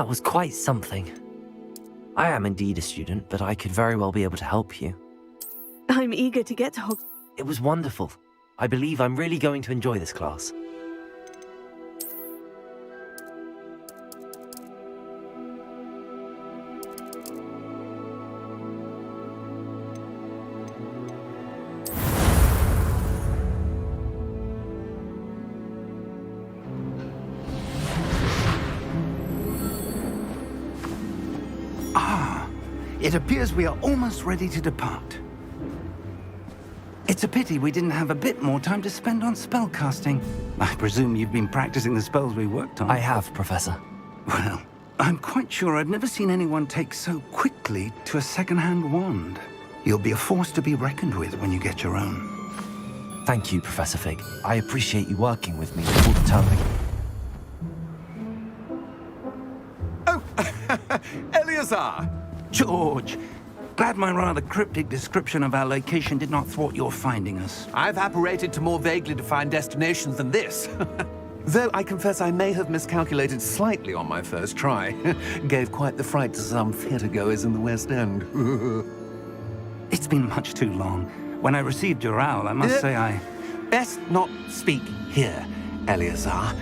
That was quite something. I am indeed a student, but I could very well be able to help you. I'm eager to get to Hogwarts. It was wonderful. I believe I'm really going to enjoy this class. It appears we are almost ready to depart. It's a pity we didn't have a bit more time to spend on spellcasting. I presume you've been practicing the spells we worked on. I have, Professor. Well, I'm quite sure I've never seen anyone take so quickly to a second-hand wand. You'll be a force to be reckoned with when you get your own. Thank you, Professor Fig. I appreciate you working with me all the time. Oh, Eleazar! George, glad my rather cryptic description of our location did not thwart your finding us. I've apparated to more vaguely defined destinations than this. Though I confess I may have miscalculated slightly on my first try. Gave quite the fright to some theatergoers in the West End. It's been much too long. When I received your owl, I must say I... Best not speak here, Eleazar.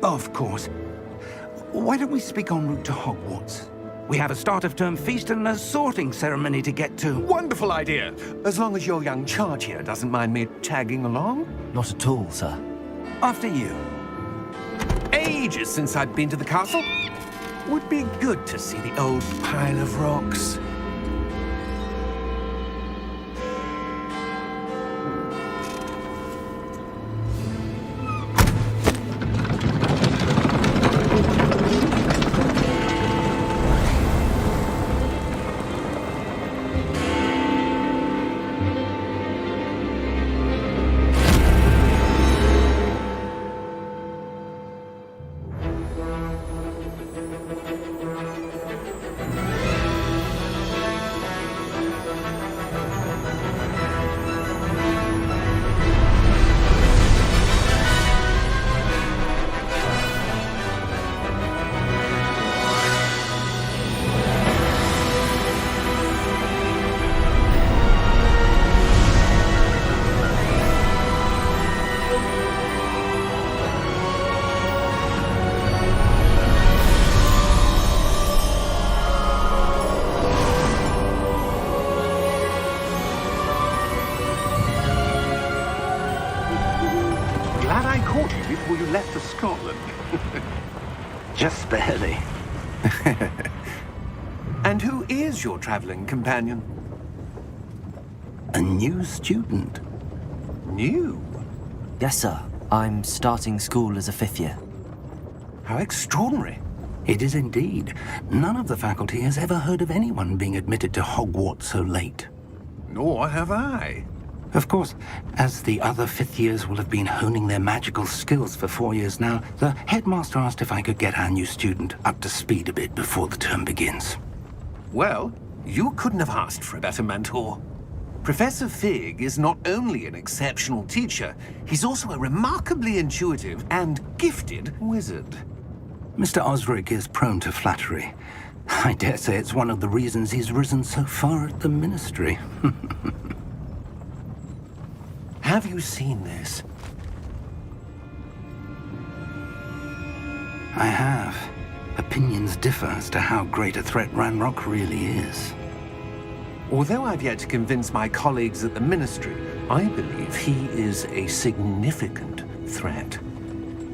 Of course. Why don't we speak en route to Hogwarts? We have a start-of-term feast and a sorting ceremony to get to. Wonderful idea! As long as your young charge here doesn't mind me tagging along. Not at all, sir. After you. Ages since I'd been to the castle. Would be good to see the old pile of rocks. Before you left for Scotland. Just barely. And who is your traveling companion? A new student. New? Yes, sir. I'm starting school as a 5th year. How extraordinary. It is indeed. None of the faculty has ever heard of anyone being admitted to Hogwarts so late. Nor have I. Of course, as the other 5th years will have been honing their magical skills for 4 years now, the headmaster asked if I could get our new student up to speed a bit before the term begins. Well, you couldn't have asked for a better mentor. Professor Fig is not only an exceptional teacher, he's also a remarkably intuitive and gifted wizard. Mr. Osric is prone to flattery. I dare say it's one of the reasons he's risen so far at the Ministry. Have you seen this? I have. Opinions differ as to how great a threat Ranrock really is. Although I've yet to convince my colleagues at the Ministry, I believe he is a significant threat.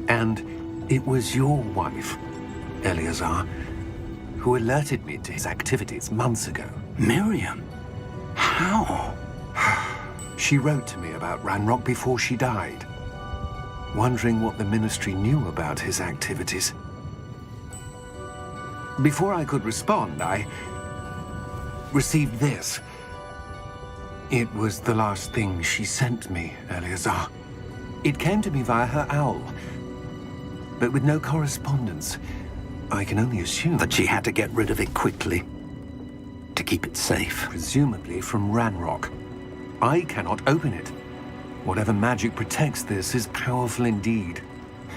And it was your wife, Eleazar, who alerted me to his activities months ago. Miriam? How? She wrote to me about Ranrock before she died, wondering what the Ministry knew about his activities. Before I could respond, I received this. It was the last thing she sent me, Eleazar. It came to me via her owl, but with no correspondence. I can only assume That she had to get rid of it quickly, to keep it safe. presumably from Ranrock. I cannot open it. Whatever magic protects this is powerful indeed.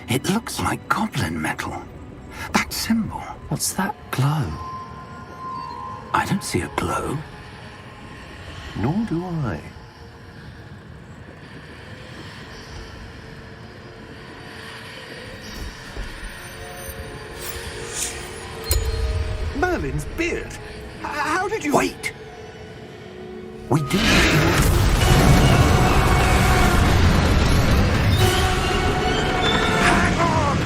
It looks like goblin metal. That symbol. What's that glow? I don't see a glow. Nor do I. Merlin's beard! How did you... Wait! We do... Hang on!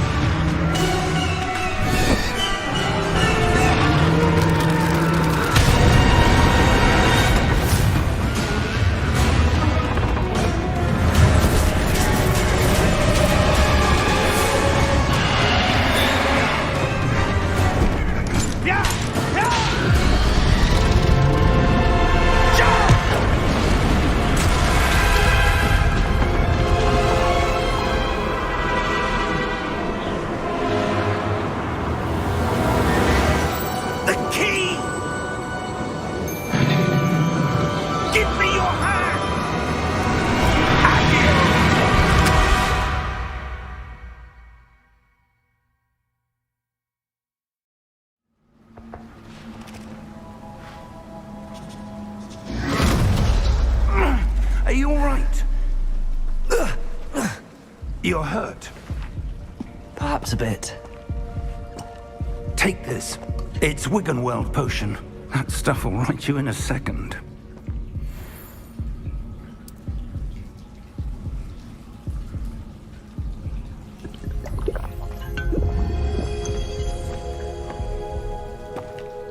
Are you all right? You're hurt. Perhaps a bit. Take this. It's Wiggenweld potion. That stuff will right you in a second.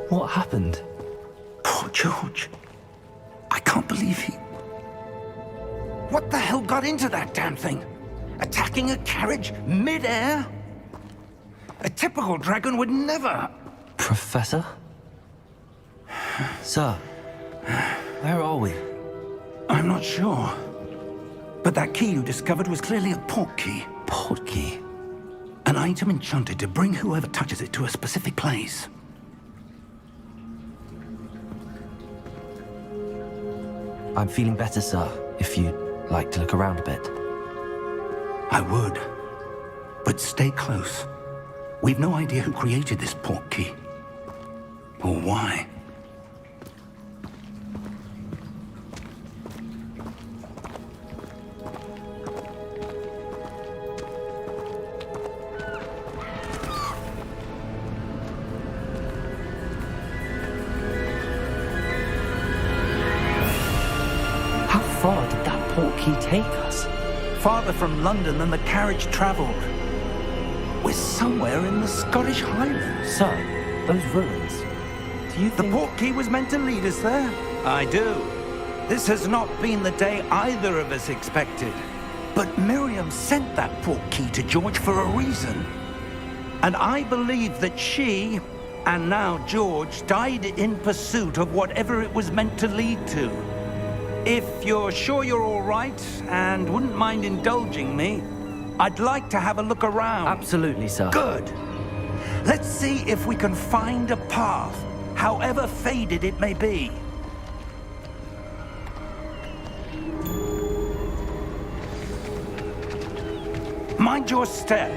What happened? Poor George. I can't believe he... What the hell got into that damn thing? Attacking a carriage mid-air? A typical dragon would never... Professor? Sir, where are we? I'm not sure. But that key you discovered was clearly a port key. Port key? An item enchanted to bring whoever touches it to a specific place. I'm feeling better, sir, if you'd like to look around a bit. I would. But stay close. We've no idea who created this port key. Or why. How far did that port key take us? Farther from London than the carriage traveled. We're somewhere in the Scottish Highlands. Sir, those ruins. Do you The think... port key was meant to lead us there? I do. This has not been the day either of us expected. But Miriam sent that port key to George for a reason. And I believe that she, and now George, died in pursuit of whatever it was meant to lead to. If you're sure you're all right and wouldn't mind indulging me, I'd like to have a look around. Absolutely, sir. Good. Let's see if we can find a path, however faded it may be. Mind your step.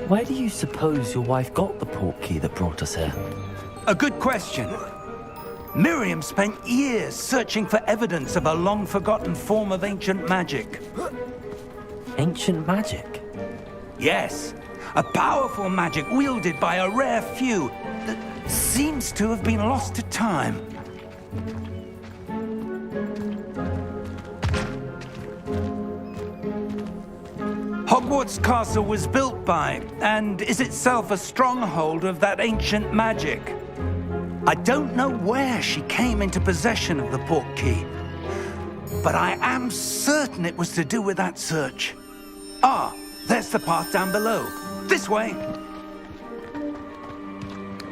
Where do you suppose your wife got the port key that brought us here? A good question. Miriam spent years searching for evidence of a long-forgotten form of ancient magic. Ancient magic? Yes, a powerful magic wielded by a rare few that seems to have been lost to time. Hogwarts Castle was built by, and is itself a stronghold of that ancient magic. I don't know where she came into possession of the port key, but I am certain it was to do with that search. Ah, there's the path down below. This way.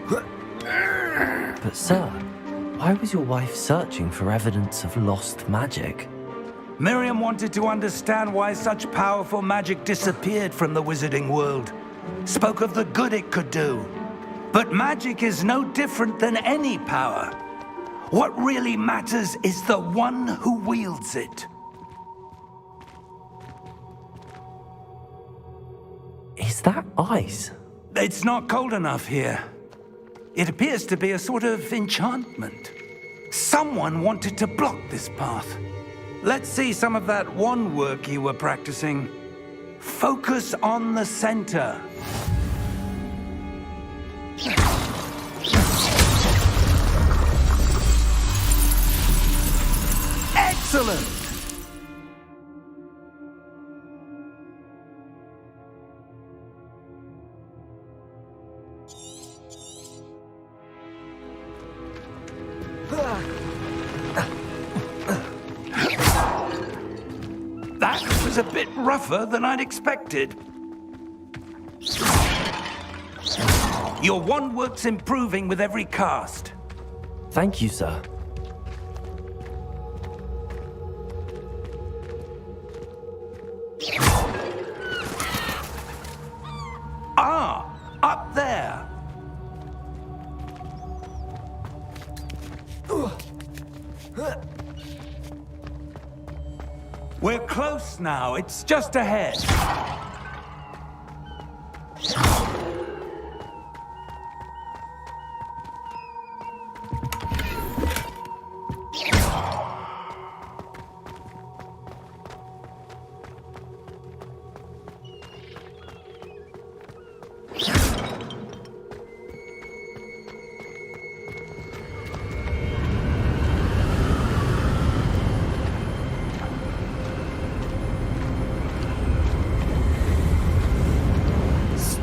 But sir, why was your wife searching for evidence of lost magic? Miriam wanted to understand why such powerful magic disappeared from the wizarding world. Spoke of the good it could do. But magic is no different than any power. What really matters is the one who wields it. Is that ice? It's not cold enough here. It appears to be a sort of enchantment. Someone wanted to block this path. Let's see some of that wand work you were practicing. Focus on the center. Excellent! That was a bit rougher than I'd expected. Your wand work's improving with every cast. Thank you, sir. Ah, up there. We're close now. It's just ahead.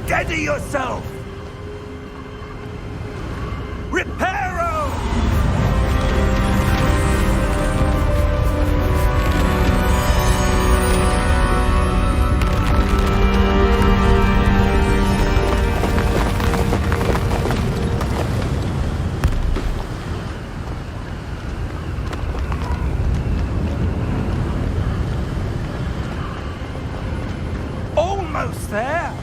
Steady yourself! Reparo! Almost there!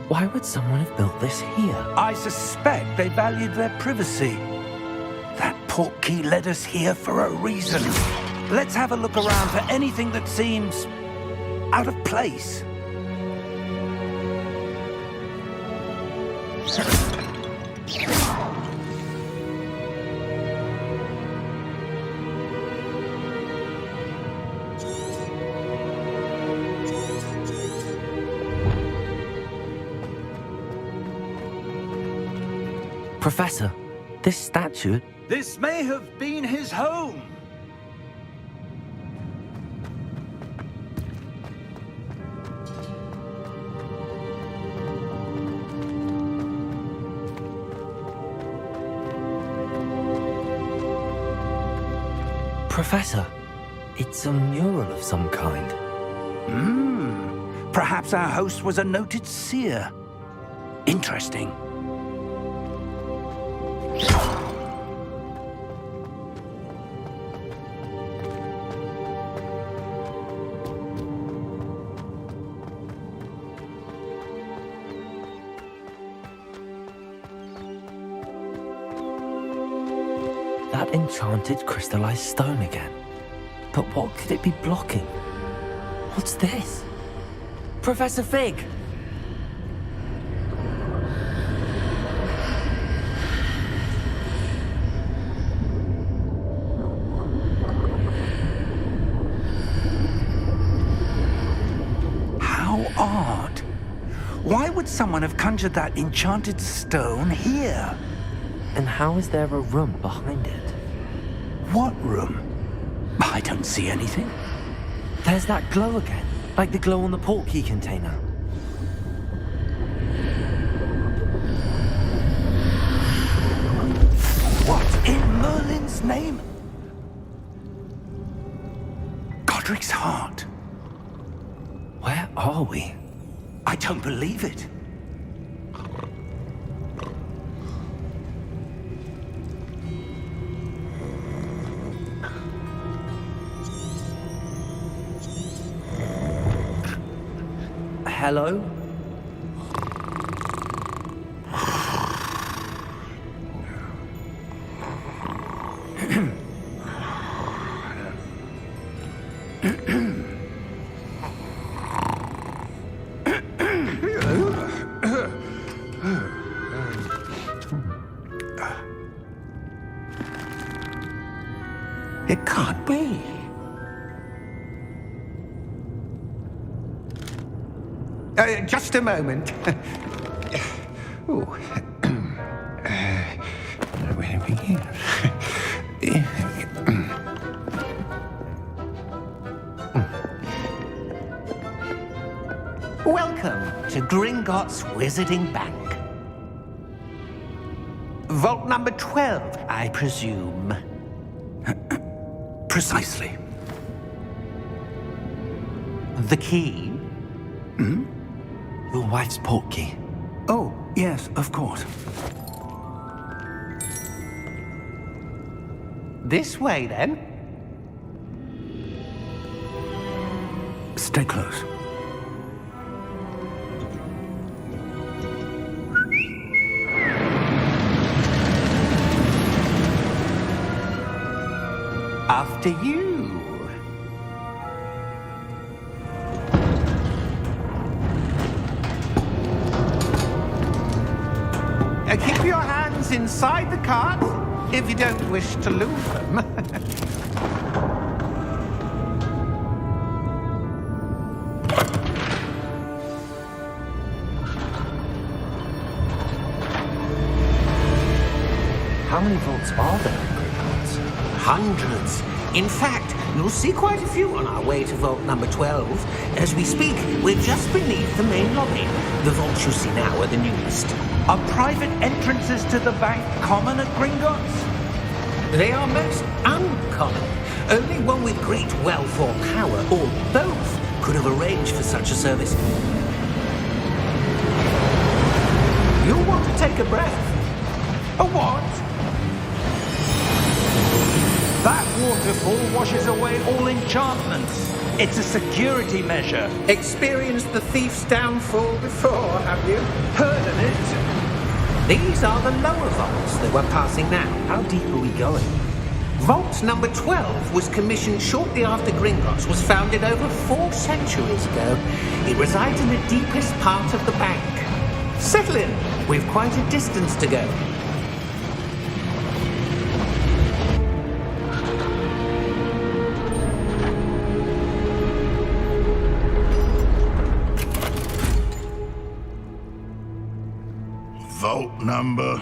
Why would someone have built this here? I suspect they valued their privacy. That portkey led us here for a reason. Let's have a look around for anything that seems out of place. Professor, this statue... This may have been his home. Professor, it's a mural of some kind. Perhaps our host was a noted seer. Interesting. That enchanted crystallized stone again. But what could it be blocking? What's this? Professor Fig! How odd. Why would someone have conjured that enchanted stone here? And how is there a room behind it? What room? I don't see anything. There's that glow again, like the glow on the portkey container. What in Merlin's name? Godric's heart. Where are we? I don't believe it. hello? It can't be. Just a moment. Ooh. Where do we begin? Welcome to Gringotts Wizarding Bank. Vault number 12, I presume. Precisely. The key? Your wife's portkey. Oh, yes, of course. This way, then. Stay close. After you. Keep your hands inside the cart if you don't wish to lose them. How many vaults are there in Gringotts? Hundreds. In fact, you'll see quite a few on our way to vault number 12. As we speak, we're just beneath the main lobby. The vaults you see now are the newest. Are private entrances to the bank common at Gringotts? They are most uncommon. Only one with great wealth or power, or both, could have arranged for such a service. You'll want to take a breath. A what? That waterfall washes away all enchantments. It's a security measure. Experienced the thief's downfall before, have you? Heard of it? These are the lower vaults that we're passing now. How deep are we going? Vault number 12 was commissioned shortly after Gringotts was founded over 4 centuries ago. It resides in the deepest part of the bank. Settle in. We've quite a distance to go. Vault number?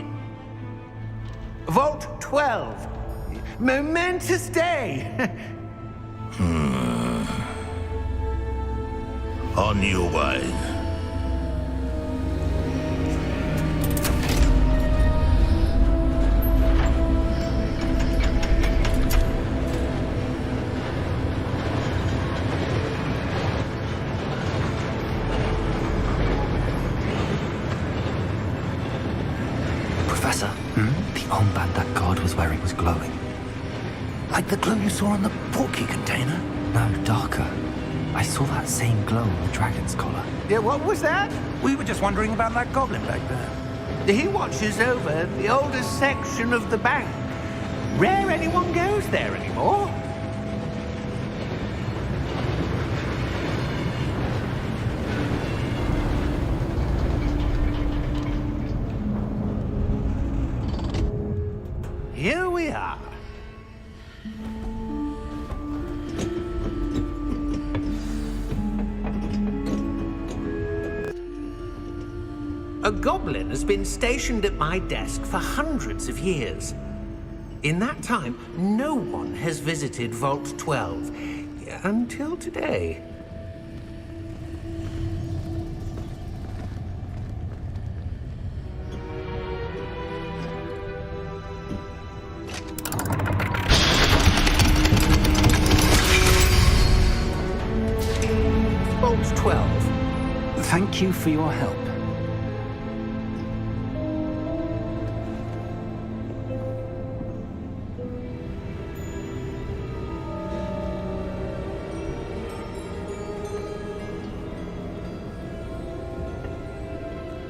Vault 12. Momentous day. On your way. Professor, the armband that guard was wearing was glowing. Like the glow you saw on the portkey container? No, darker. I saw that same glow on the dragon's collar. Yeah, what was that? We were just wondering about that goblin back there. He watches over the oldest section of the bank. Rare anyone goes there anymore. Here we are. A goblin has been stationed at my desk for hundreds of years. In that time, no one has visited Vault 12 until today. Vault 12. Thank you for your help.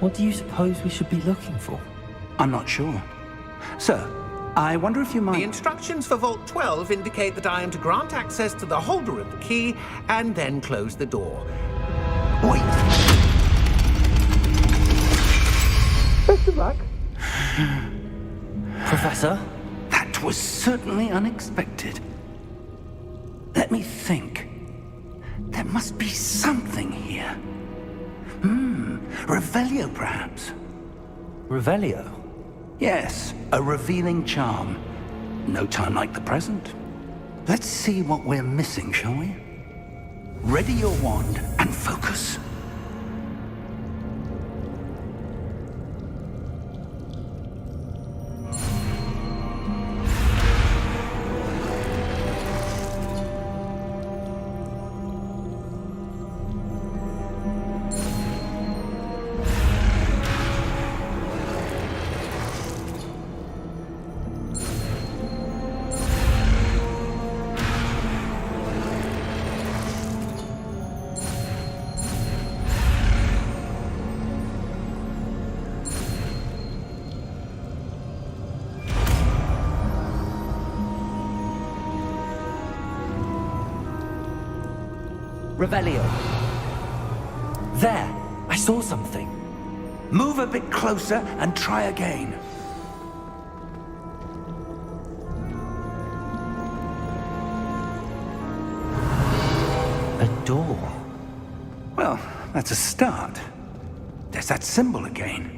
What do you suppose we should be looking for? I'm not sure. Sir, I wonder if you The might... instructions for Vault 12 indicate that I am to grant access to the holder of the key and then close the door. Wait! Best of luck. Professor? That was certainly unexpected. Let me think. There must be something here. Revelio, perhaps? Revelio? Yes, a revealing charm. No time like the present. Let's see what we're missing, shall we? Ready your wand and focus. Revelio. There! I saw something. Move a bit closer and try again. A door. Well, that's a start. There's that symbol again.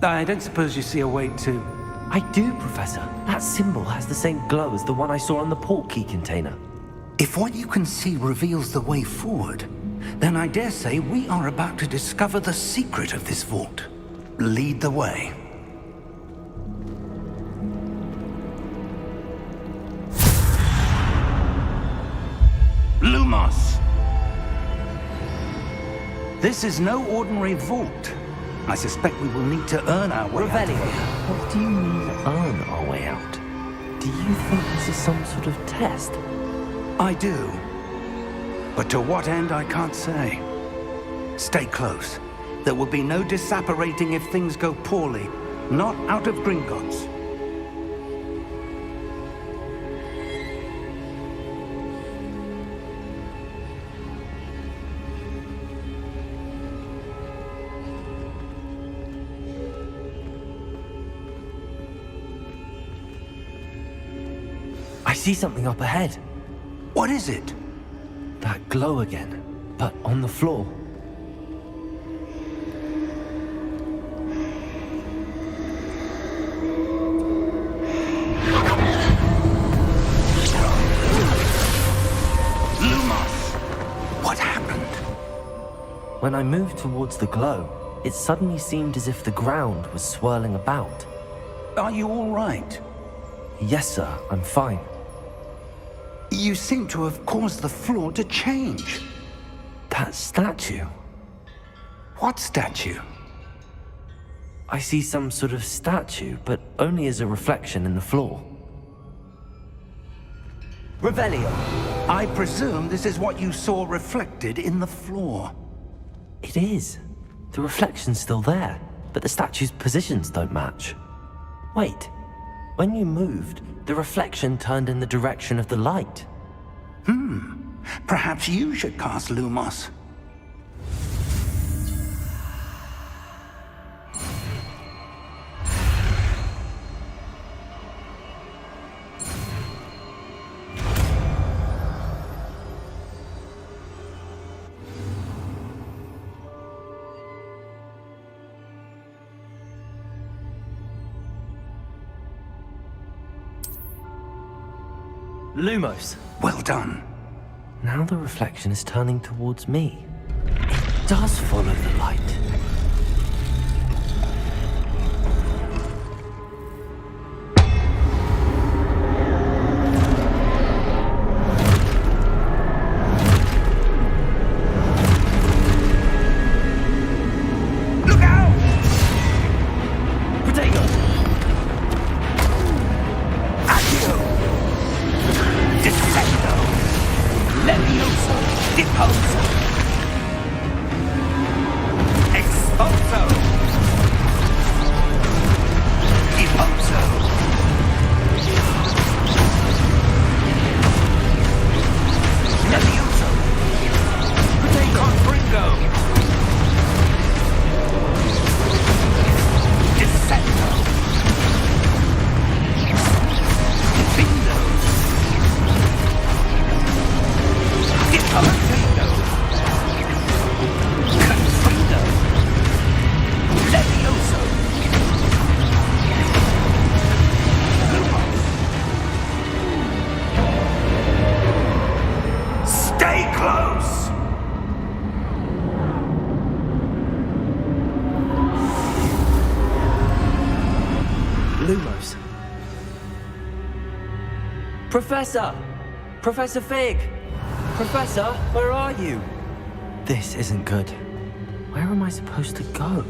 I don't suppose you see a way to... I do, Professor. That symbol has the same glow as the one I saw on the port key container. If what you can see reveals the way forward, then I dare say we are about to discover the secret of this vault. Lead the way. Lumos! This is no ordinary vault. I suspect we will need to earn our way out. Revelio. What do you mean, earn our way out? Do you think this is some sort of test? I do. But to what end, I can't say. Stay close. There will be no disapparating if things go poorly. Not out of Gringotts. I see something up ahead. What is it? That glow again, but on the floor. Lumos! What happened? When I moved towards the glow, it suddenly seemed as if the ground was swirling about. Are you all right? Yes, sir, I'm fine. You seem to have caused the floor to change. That statue. What statue? I see some sort of statue, but only as a reflection in the floor. Revelio. I presume this is what you saw reflected in the floor. It is. The reflection's still there, but the statue's positions don't match. Wait. When you moved, the reflection turned in the direction of the light. Perhaps you should cast Lumos. Lumos. Well done. Now the reflection is turning towards me. It does follow the light. Look out! Potato! Accio! Descendo! Levioso! Deposo! Expulso! Professor! Professor Fig! Professor, where are you? This isn't good. Where am I supposed to go?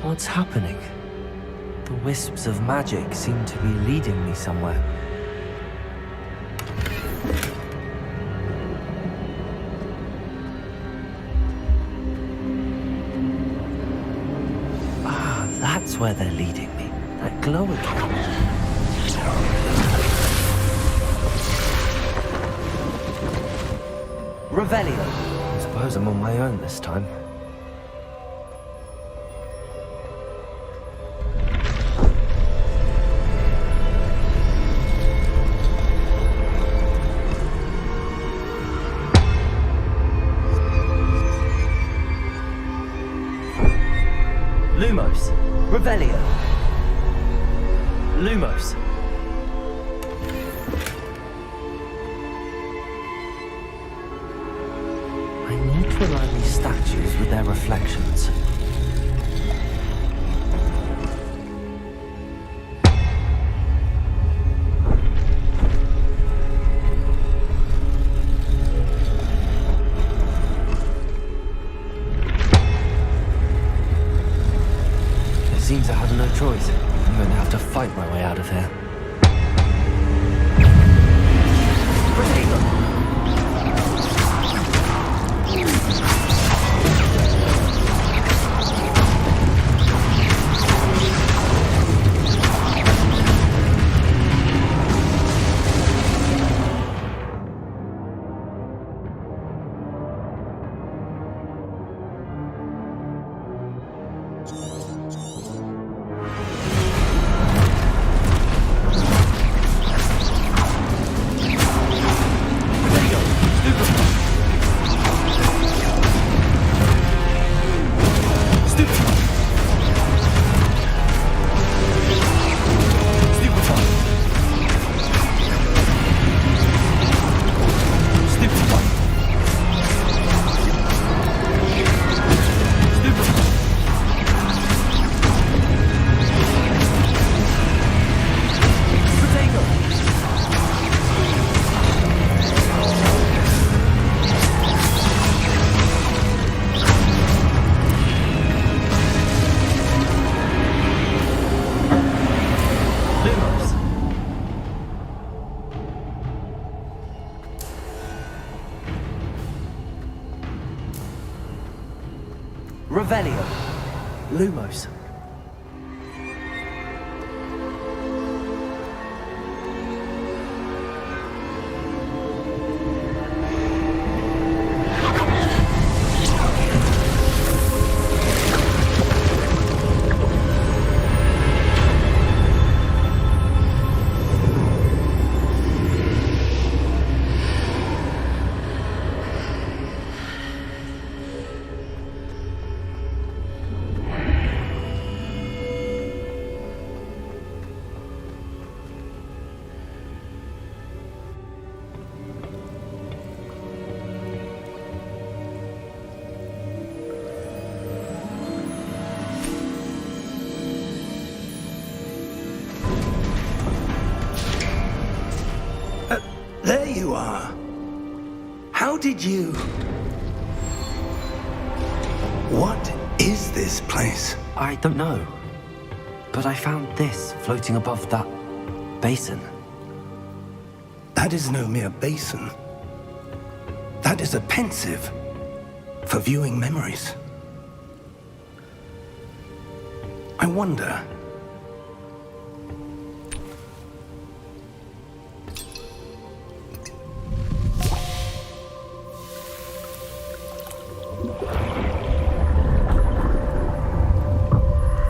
What's happening? The wisps of magic seem to be leading me somewhere. Ah, that's where they're leading me. That glow again. Revelio. I suppose I'm on my own this time. Lumos. Revelio. Lumos. I need to align these statues with their reflections. It seems I have no choice. I'm going to have to fight my way out of here. Revelio. Lumos. There you are. How did you... What is this place? I don't know. But I found this floating above that basin. That is no mere basin. That is a pensive for viewing memories. I wonder...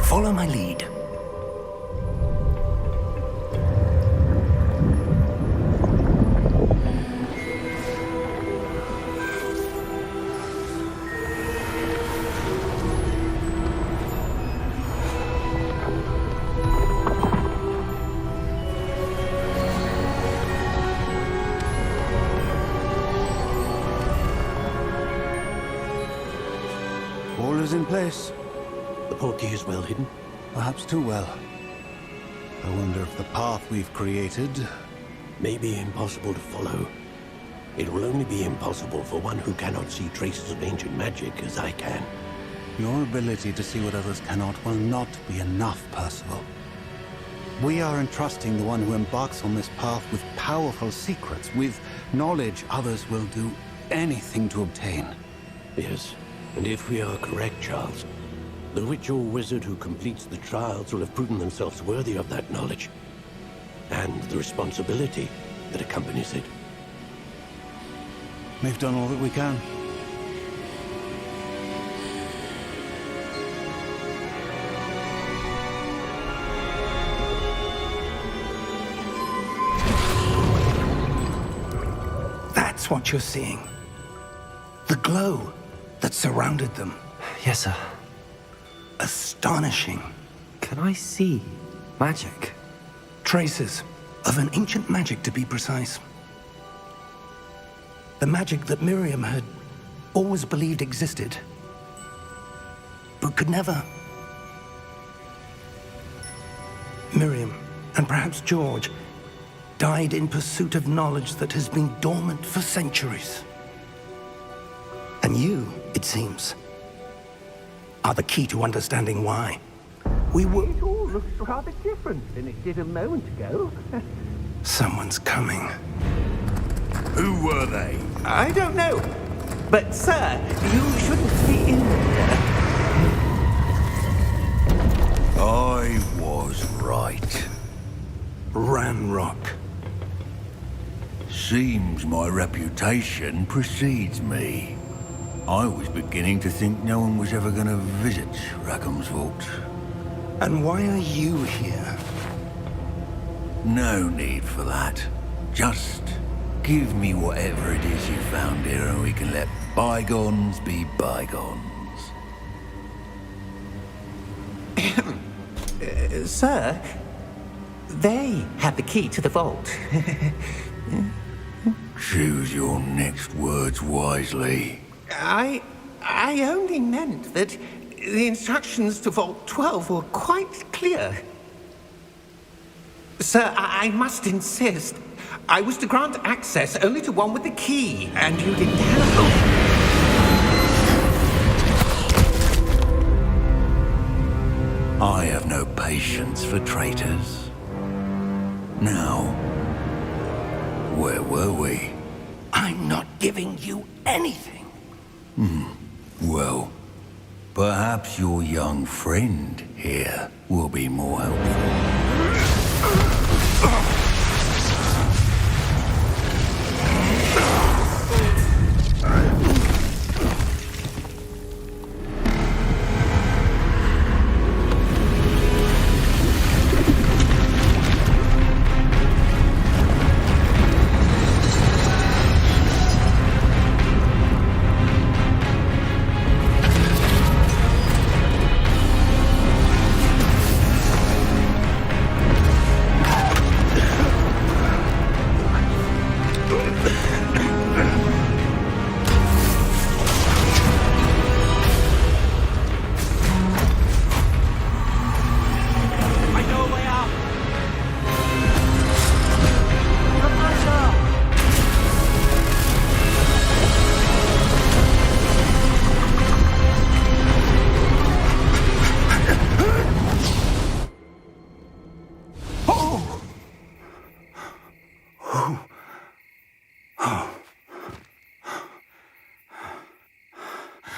Follow my lead. All is in place. The portkey is well hidden. Perhaps too well. I wonder if the path we've created may be impossible to follow. It will only be impossible for one who cannot see traces of ancient magic as I can. Your ability to see what others cannot will not be enough, Percival. We are entrusting the one who embarks on this path with powerful secrets, with knowledge others will do anything to obtain. Yes, and if we are correct, Charles, the witch or wizard who completes the trials will have proven themselves worthy of that knowledge, and the responsibility that accompanies it. We've done all that we can. That's what you're seeing. The glow that surrounded them. Yes, sir. Astonishing. Can I see magic? Traces of an ancient magic, to be precise. The magic that Miriam had always believed existed, but could never. Miriam, and perhaps George, died in pursuit of knowledge that has been dormant for centuries. And you, it seems, are the key to understanding why. We were... It all looks rather different than it did a moment ago. Someone's coming. Who were they? I don't know. But, sir, you shouldn't be in there. I was right. Ranrock. Seems my reputation precedes me. I was beginning to think no one was ever going to visit Rackham's vault. And why are you here? No need for that. Just give me whatever it is you found here and we can let bygones be bygones. Sir, they had the key to the vault. Choose your next words wisely. I only meant that the instructions to Vault 12 were quite clear. Sir, I must insist. I was to grant access only to one with the key, and you didn't have... I have no patience for traitors. Now, where were we? I'm not giving you anything. Well, perhaps your young friend here will be more helpful.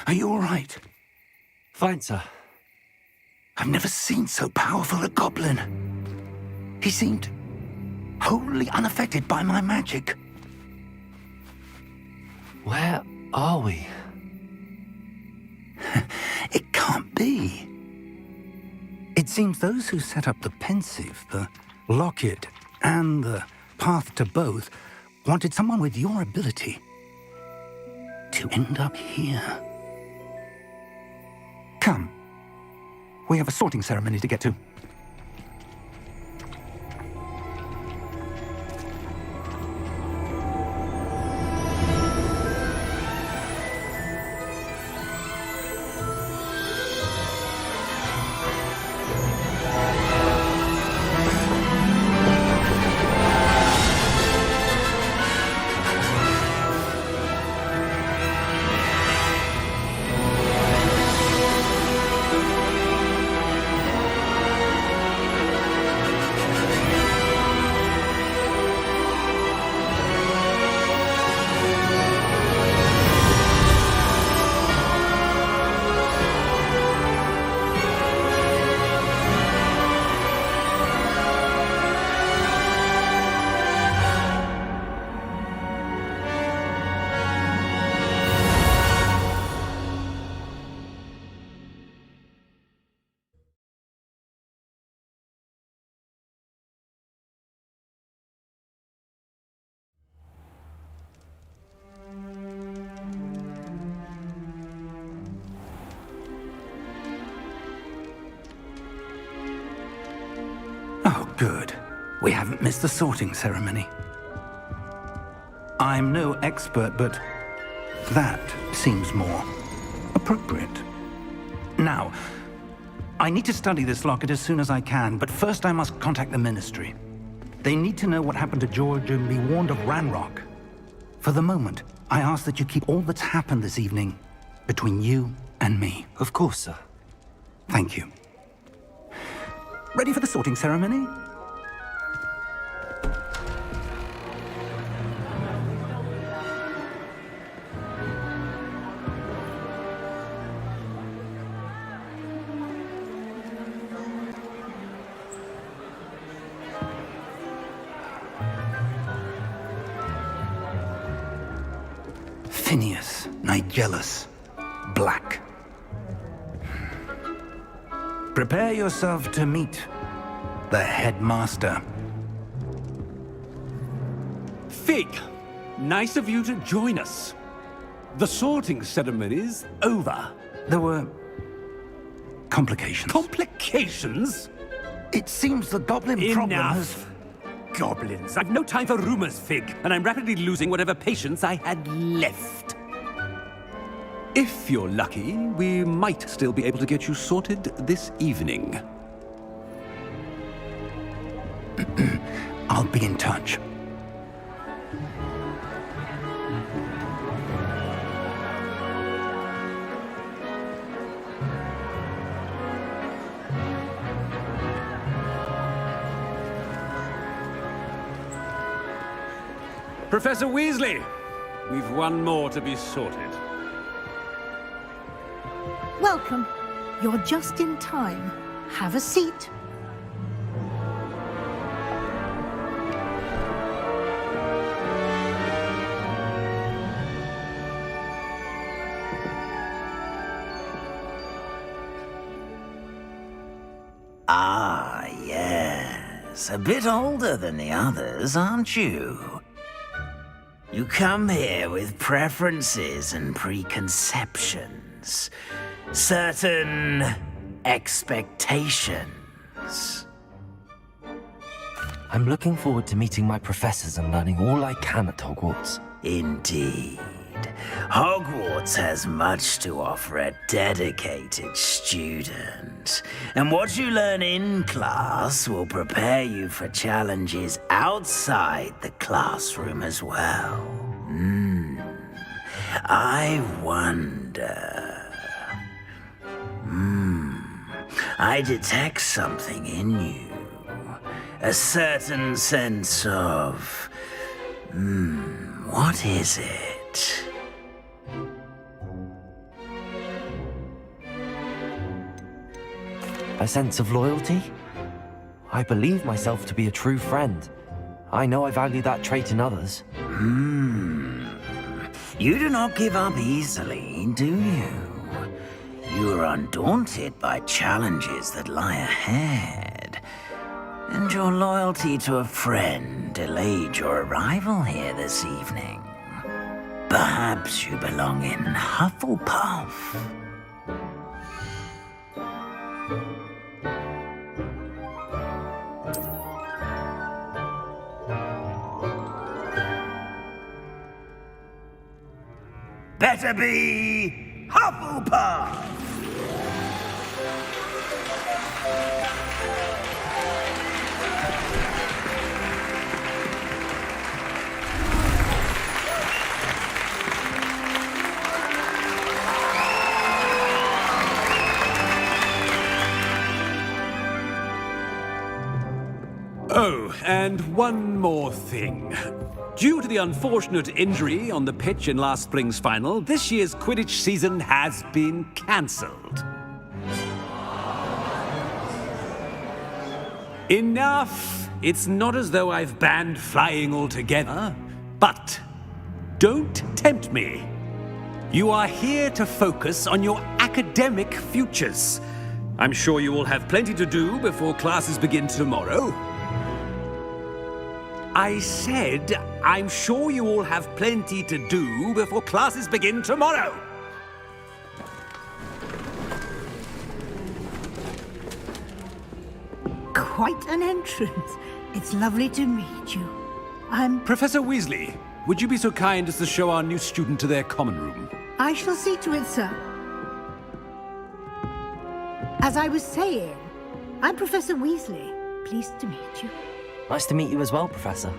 Are you all right? Fine, sir. I've never seen so powerful a goblin. He seemed wholly unaffected by my magic. Where are we? It can't be. It seems those who set up the pensive, the locket, and the path to both wanted someone with your ability to end up here. Come. We have a sorting ceremony to get to. Good. We haven't missed the sorting ceremony. I'm no expert, but that seems more appropriate. Now, I need to study this locket as soon as I can, but first I must contact the Ministry. They need to know what happened to George and be warned of Ranrock. For the moment, I ask that you keep all that's happened this evening between you and me. Of course, sir. Thank you. Ready for the sorting ceremony? Phineas, Nigellus, Black. Prepare yourself to meet the headmaster. Fig, nice of you to join us. The sorting ceremony's over. There were complications. Complications? It seems the goblin problem has... Enough! Goblins. I've no time for rumors, Fig, and I'm rapidly losing whatever patience I had left. If you're lucky, we might still be able to get you sorted this evening. I'll be in touch. Professor Weasley, we've one more to be sorted. Welcome. You're just in time. Have a seat. Ah, yes. A bit older than the others, aren't you? You come here with preferences and preconceptions. Certain expectations. I'm looking forward to meeting my professors and learning all I can at Hogwarts. Indeed. Hogwarts has much to offer a dedicated student. And what you learn in class will prepare you for challenges outside the classroom as well. I wonder... I detect something in you. A certain sense of... what is it? A sense of loyalty? I believe myself to be a true friend. I know I value that trait in others. You do not give up easily, do you? You are undaunted by challenges that lie ahead. And your loyalty to a friend delayed your arrival here this evening. Perhaps you belong in Hufflepuff. Better be Hufflepuff! Oh, and one more thing. Due to the unfortunate injury on the pitch in last spring's final, this year's Quidditch season has been cancelled. Enough! It's not as though I've banned flying altogether, but don't tempt me. You are here to focus on your academic futures. I'm sure you will have plenty to do before classes begin tomorrow. I said, I'm sure you all have plenty to do before classes begin tomorrow. quite an entrance. It's lovely to meet you. Professor Weasley, would you be so kind as to show our new student to their common room? I shall see to it, sir. As I was saying, I'm Professor Weasley. Pleased to meet you. Nice to meet you as well, Professor.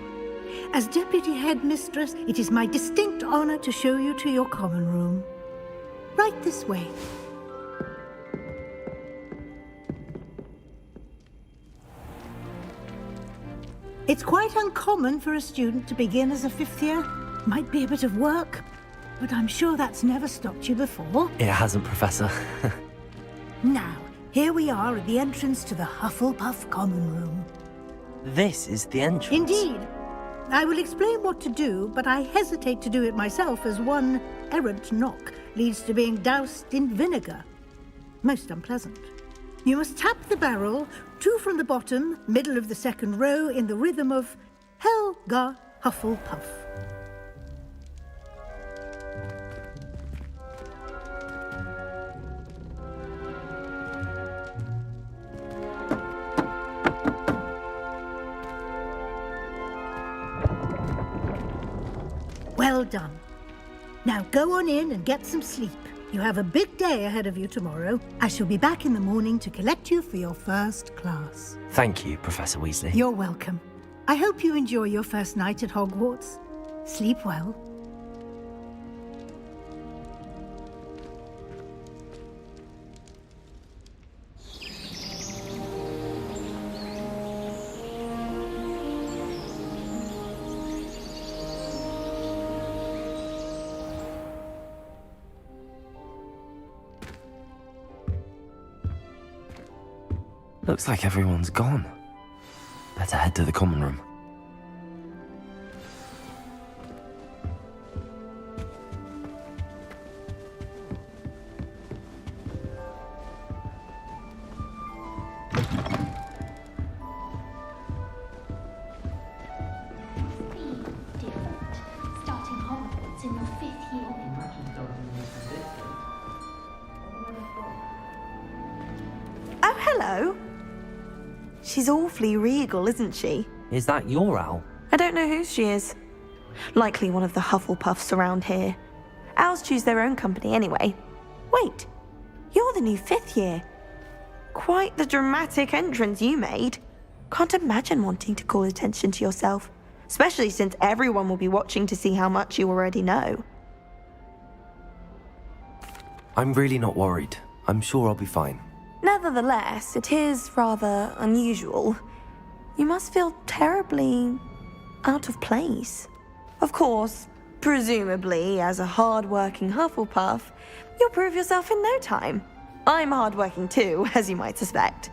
As Deputy Headmistress, it is my distinct honor to show you to your common room. Right this way. It's quite uncommon for a student to begin as a 5th year. Might be a bit of work, but I'm sure that's never stopped you before. It hasn't, Professor. Now, here we are at the entrance to the Hufflepuff Common Room. This is the entrance. Indeed. I will explain what to do, but I hesitate to do it myself as one errant knock leads to being doused in vinegar. Most unpleasant. You must tap the barrel, 2 from the bottom, middle of the 2nd row, in the rhythm of Helga Hufflepuff. Well done. Now go on in and get some sleep. You have a big day ahead of you tomorrow. I shall be back in the morning to collect you for your first class. Thank you, Professor Weasley. You're welcome. I hope you enjoy your first night at Hogwarts. Sleep well. Looks like everyone's gone. Better head to the common room. Starting Hogwarts in your 5th year. Oh, hello. She's awfully regal, isn't she? Is that your owl? I don't know who she is. Likely one of the Hufflepuffs around here. Owls choose their own company anyway. Wait, you're the new 5th year. Quite the dramatic entrance you made. Can't imagine wanting to call attention to yourself, especially since everyone will be watching to see how much you already know. I'm really not worried. I'm sure I'll be fine. Nevertheless, it is rather unusual. You must feel terribly out of place. Of course, presumably, as a hard-working Hufflepuff, you'll prove yourself in no time. I'm hard-working too, as you might suspect.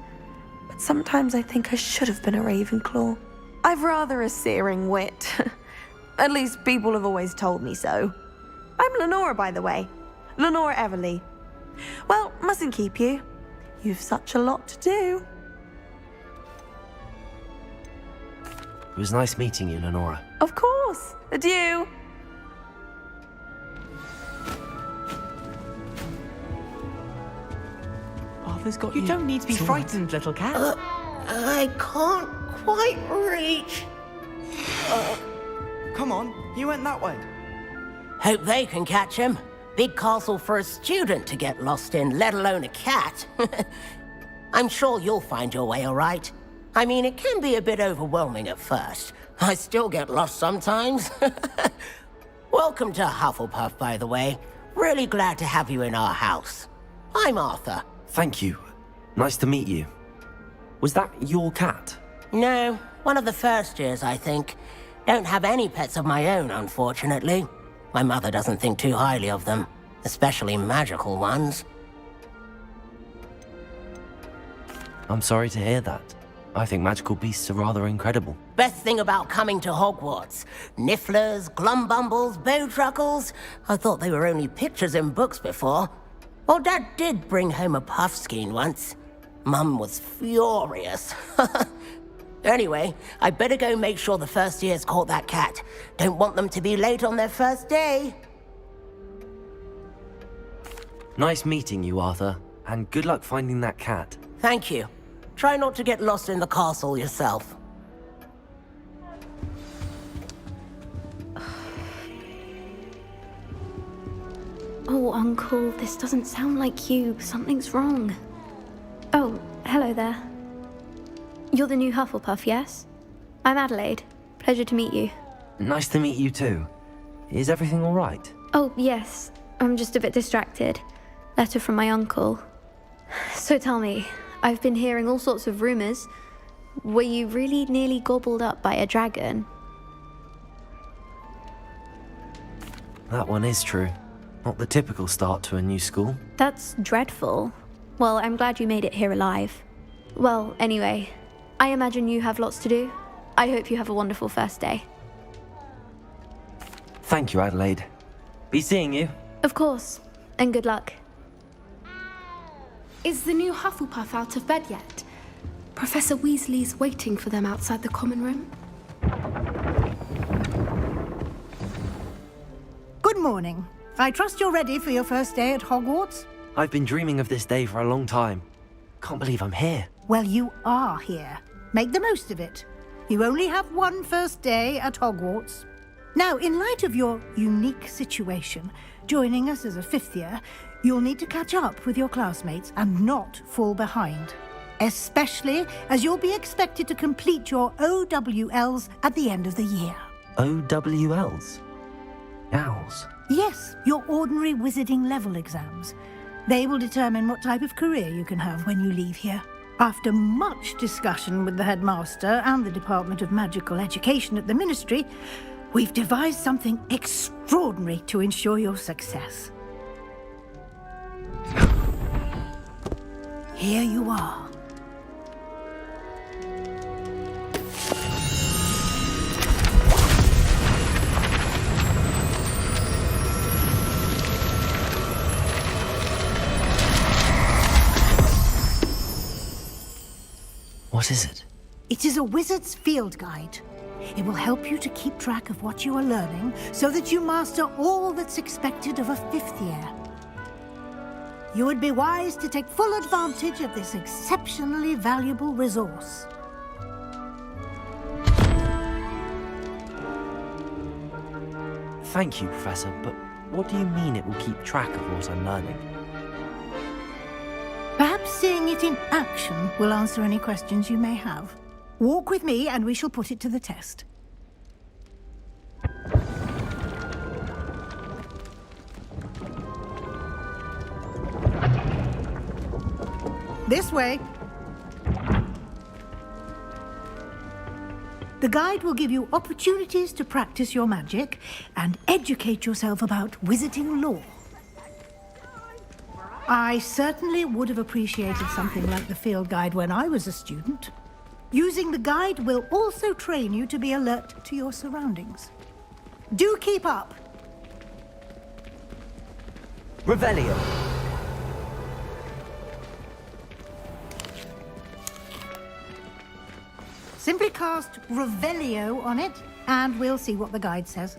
But sometimes I think I should have been a Ravenclaw. I've rather a searing wit. At least people have always told me so. I'm Lenora, by the way. Lenora Everly. Well, mustn't keep you. You've such a lot to do. It was nice meeting you, Lenora. Of course. Adieu. Arthur's got you. You don't need to be frightened, little cat. I can't quite reach. Come on, you went that way. Hope they can catch him. Big castle for a student to get lost in, let alone a cat. I'm sure you'll find your way all right. I mean, it can be a bit overwhelming at first. I still get lost sometimes. Welcome to Hufflepuff, by the way. Really glad to have you in our house. I'm Arthur. Thank you. Nice to meet you. Was that your cat? No, one of the first years, I think. Don't have any pets of my own, unfortunately. My mother doesn't think too highly of them, especially magical ones. I'm sorry to hear that. I think magical beasts are rather incredible. Best thing about coming to Hogwarts. Nifflers, glumbumbles, bowtruckles. I thought they were only pictures in books before. Well, Dad did bring home a puffskein once. Mum was furious. Anyway, I better go make sure the first years caught that cat. Don't want them to be late on their first day. Nice meeting you, Arthur. And good luck finding that cat. Thank you. Try not to get lost in the castle yourself. Oh, Uncle, this doesn't sound like you. Something's wrong. Oh, hello there. You're the new Hufflepuff, yes? I'm Adelaide. Pleasure to meet you. Nice to meet you too. Is everything all right? Oh, yes. I'm just a bit distracted. Letter from my uncle. So tell me, I've been hearing all sorts of rumors. Were you really nearly gobbled up by a dragon? That one is true. Not the typical start to a new school. That's dreadful. Well, I'm glad you made it here alive. Well, anyway, I imagine you have lots to do. I hope you have a wonderful first day. Thank you, Adelaide. Be seeing you. Of course, and good luck. Is the new Hufflepuff out of bed yet? Professor Weasley's waiting for them outside the common room. Good morning. I trust you're ready for your first day at Hogwarts? I've been dreaming of this day for a long time. Can't believe I'm here. Well, you are here. Make the most of it. You only have one first day at Hogwarts. Now, in light of your unique situation, joining us as a fifth year, you'll need to catch up with your classmates and not fall behind. Especially as you'll be expected to complete your OWLs at the end of the year. OWLs? Owls? Yes, your ordinary wizarding level exams. They will determine what type of career you can have when you leave here. After much discussion with the headmaster and the Department of Magical Education at the Ministry, we've devised something extraordinary to ensure your success. Here you are. What is it? It is a wizard's field guide. It will help you to keep track of what you are learning so that you master all that's expected of a fifth year. You would be wise to take full advantage of this exceptionally valuable resource. Thank you, Professor, but what do you mean it will keep track of what I'm learning? Perhaps seeing it in action will answer any questions you may have. Walk with me and we shall put it to the test. This way. The guide will give you opportunities to practice your magic and educate yourself about wizarding lore. I certainly would have appreciated something like the field guide when I was a student. Using the guide will also train you to be alert to your surroundings. Do keep up. Revelio. Simply cast Revelio on it, and we'll see what the guide says.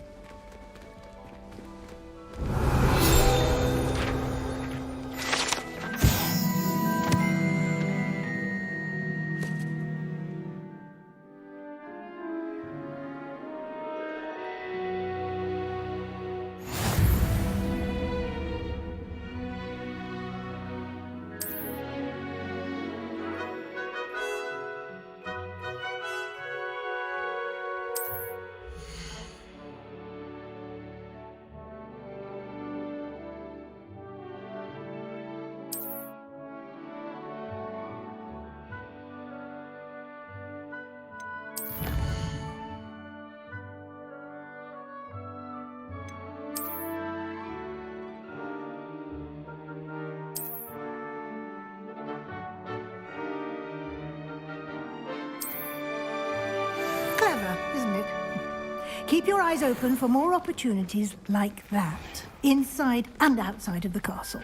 Keep your eyes open for more opportunities like that, inside and outside of the castle.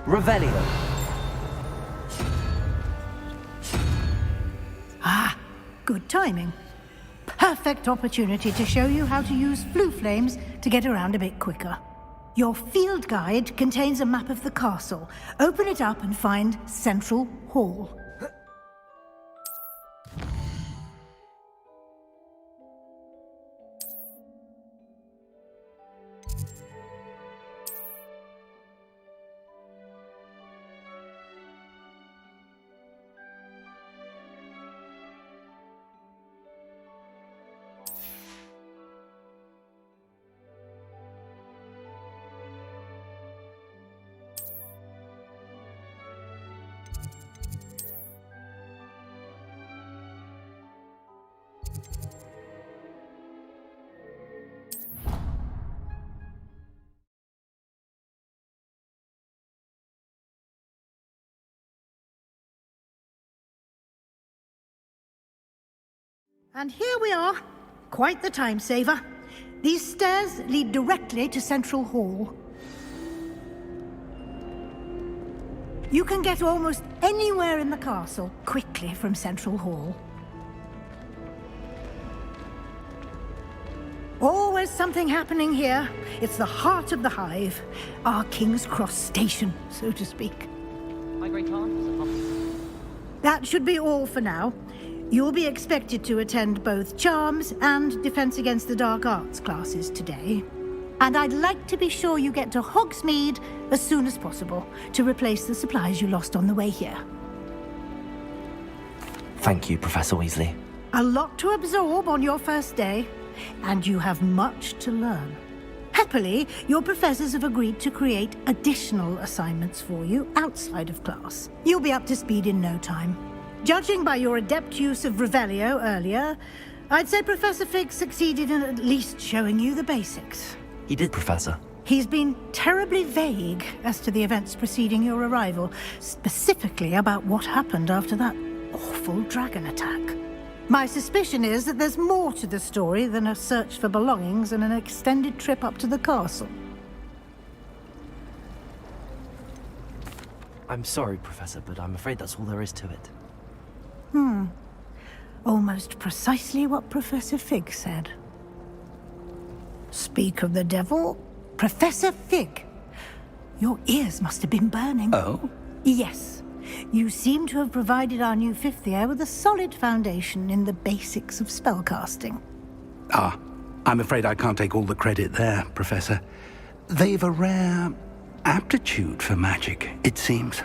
Revelio. Ah, good timing. Perfect. perfect opportunity to show you how to use flue flames to get around a bit quicker. Your field guide contains a map of the castle. Open it up and find Central Hall. And here we are. Quite the time saver. These stairs lead directly to Central Hall. You can get almost anywhere in the castle quickly from Central Hall. Always something happening here. It's the heart of the hive. Our King's Cross station, so to speak. My great aunt was a public. That should be all for now. You'll be expected to attend both Charms and Defense Against the Dark Arts classes today. And I'd like to be sure you get to Hogsmeade as soon as possible to replace the supplies you lost on the way here. Thank you, Professor Weasley. A lot to absorb on your first day, and you have much to learn. Happily, your professors have agreed to create additional assignments for you outside of class. You'll be up to speed in no time. Judging by your adept use of Revelio earlier, I'd say Professor Fig succeeded in at least showing you the basics. He did, Professor. He's been terribly vague as to the events preceding your arrival, specifically about what happened after that awful dragon attack. My suspicion is that there's more to the story than a search for belongings and an extended trip up to the castle. I'm sorry, Professor, but I'm afraid that's all there is to it. Almost precisely what Professor Fig said. Speak of the devil, Professor Fig. Your ears must have been burning. Oh? Yes. You seem to have provided our new fifth year with a solid foundation in the basics of spellcasting. Ah, I'm afraid I can't take all the credit there, Professor. They've a rare aptitude for magic, it seems.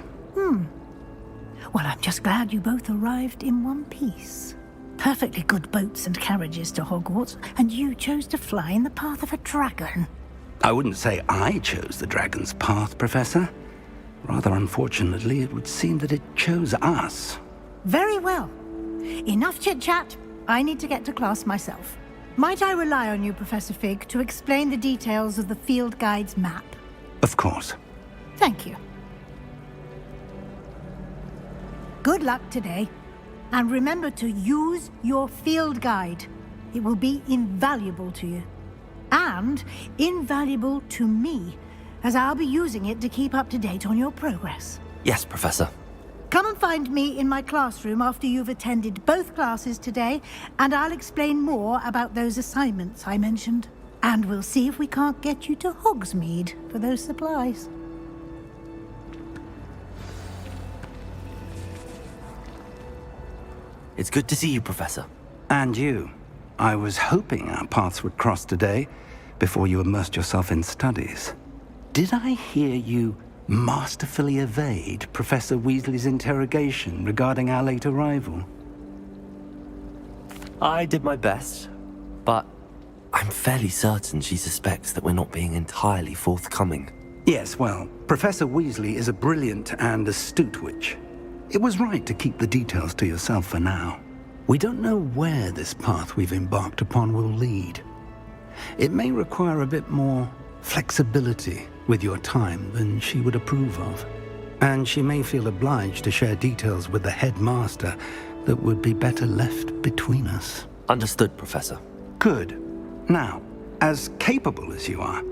Well, I'm just glad you both arrived in one piece. Perfectly good boats and carriages to Hogwarts, and you chose to fly in the path of a dragon. I wouldn't say I chose the dragon's path, Professor. Rather unfortunately, it would seem that it chose us. Very well. Enough chit-chat. I need to get to class myself. Might I rely on you, Professor Fig, to explain the details of the field guide's map? Of course. Thank you. Good luck today. And remember to use your field guide. It will be invaluable to you. And invaluable to me, as I'll be using it to keep up to date on your progress. Yes, Professor. Come and find me in my classroom after you've attended both classes today, and I'll explain more about those assignments I mentioned. And we'll see if we can't get you to Hogsmeade for those supplies. It's good to see you, Professor. And you. I was hoping our paths would cross today, before you immersed yourself in studies. Did I hear you masterfully evade Professor Weasley's interrogation regarding our late arrival? I did my best, but I'm fairly certain she suspects that we're not being entirely forthcoming. Yes, well, Professor Weasley is a brilliant and astute witch. It was right to keep the details to yourself for now. We don't know where this path we've embarked upon will lead. It may require a bit more flexibility with your time than she would approve of. And she may feel obliged to share details with the headmaster that would be better left between us. Understood, Professor. Good. Now, as capable as you are,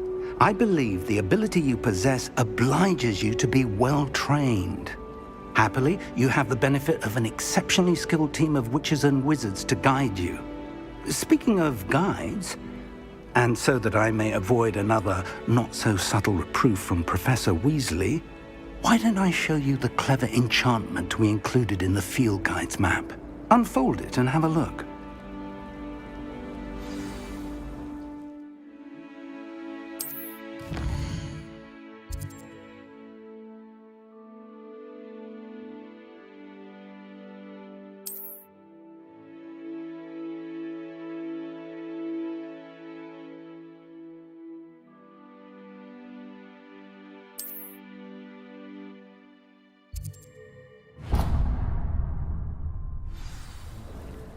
I believe the ability you possess obliges you to be well trained. Happily, you have the benefit of an exceptionally skilled team of witches and wizards to guide you. speaking of guides, and so that I may avoid another not-so-subtle reproof from Professor Weasley, why don't I show you the clever enchantment we included in the field guide's map? Unfold it and have a look.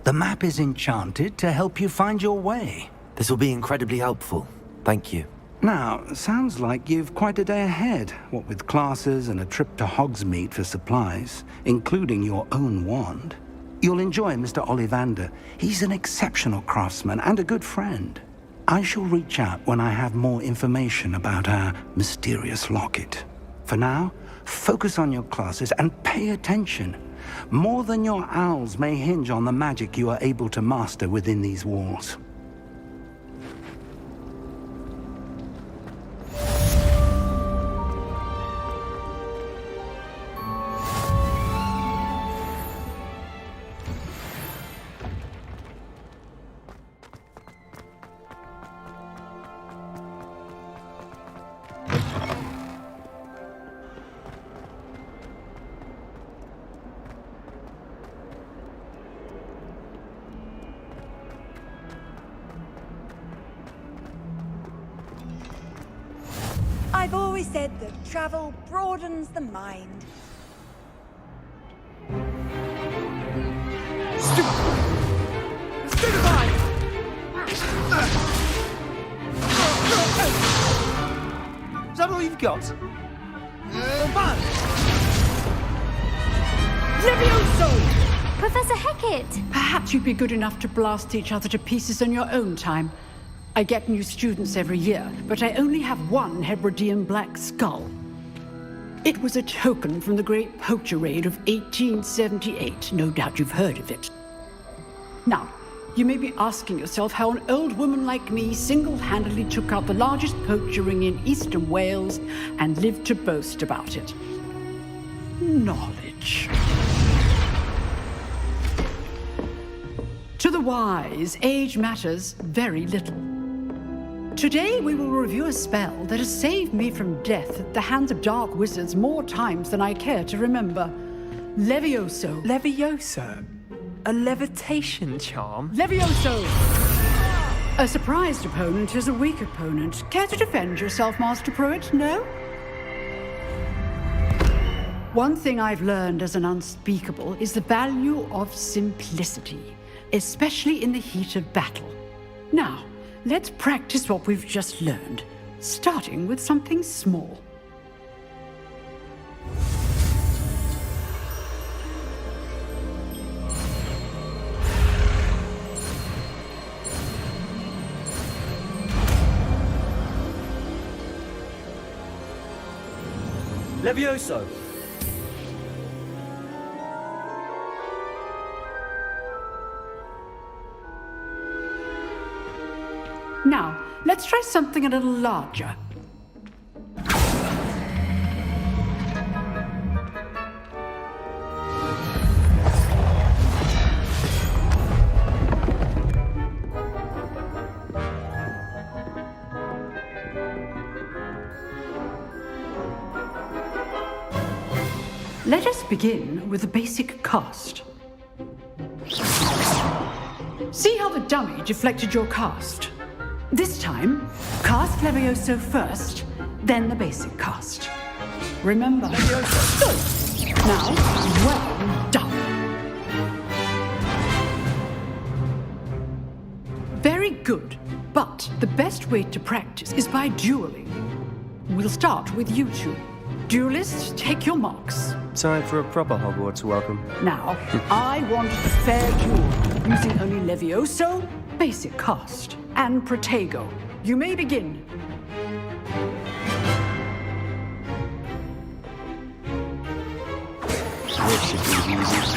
The map is enchanted to help you find your way. This will be incredibly helpful. Thank you. Now, sounds like you've quite a day ahead, what with classes and a trip to Hogsmeade for supplies, including your own wand. You'll enjoy Mr. Ollivander. He's an exceptional craftsman and a good friend. I shall reach out when I have more information about our mysterious locket. For now, focus on your classes and pay attention. More than your owls may hinge on the magic you are able to master within these walls. I've always said that travel broadens the mind. Stupefy! Is that all you've got? Levioso! Professor Hecat! Perhaps you'd be good enough to blast each other to pieces in your own time. I get new students every year, but I only have one Hebridean black skull. It was a token from the Great Poacher Raid of 1878. No doubt you've heard of it. Now, you may be asking yourself how an old woman like me single-handedly took out the largest poacher ring in eastern Wales and lived to boast about it. Knowledge. To the wise, age matters very little. Today we will review a spell that has saved me from death at the hands of dark wizards more times than I care to remember. Levioso. Levioso? A levitation charm? Levioso! A surprised opponent is a weak opponent. Care to defend yourself, Master Pruitt? No? One thing I've learned as an unspeakable is the value of simplicity, especially in the heat of battle. Now, let's practice what we've just learned, starting with something small. Levioso! Now, let's try something a little larger. Let us begin with the basic cast. See how the dummy deflected your cast? This time, cast Levioso first, then the basic cast. Remember, Levioso. Good. Now, well done. Very good, but the best way to practice is by dueling. We'll start with you two. Duelists, take your marks. Time for a proper Hogwarts welcome. Now, I want a fair duel, using only Levioso, basic cast, and Protego. You may begin. This should be easy.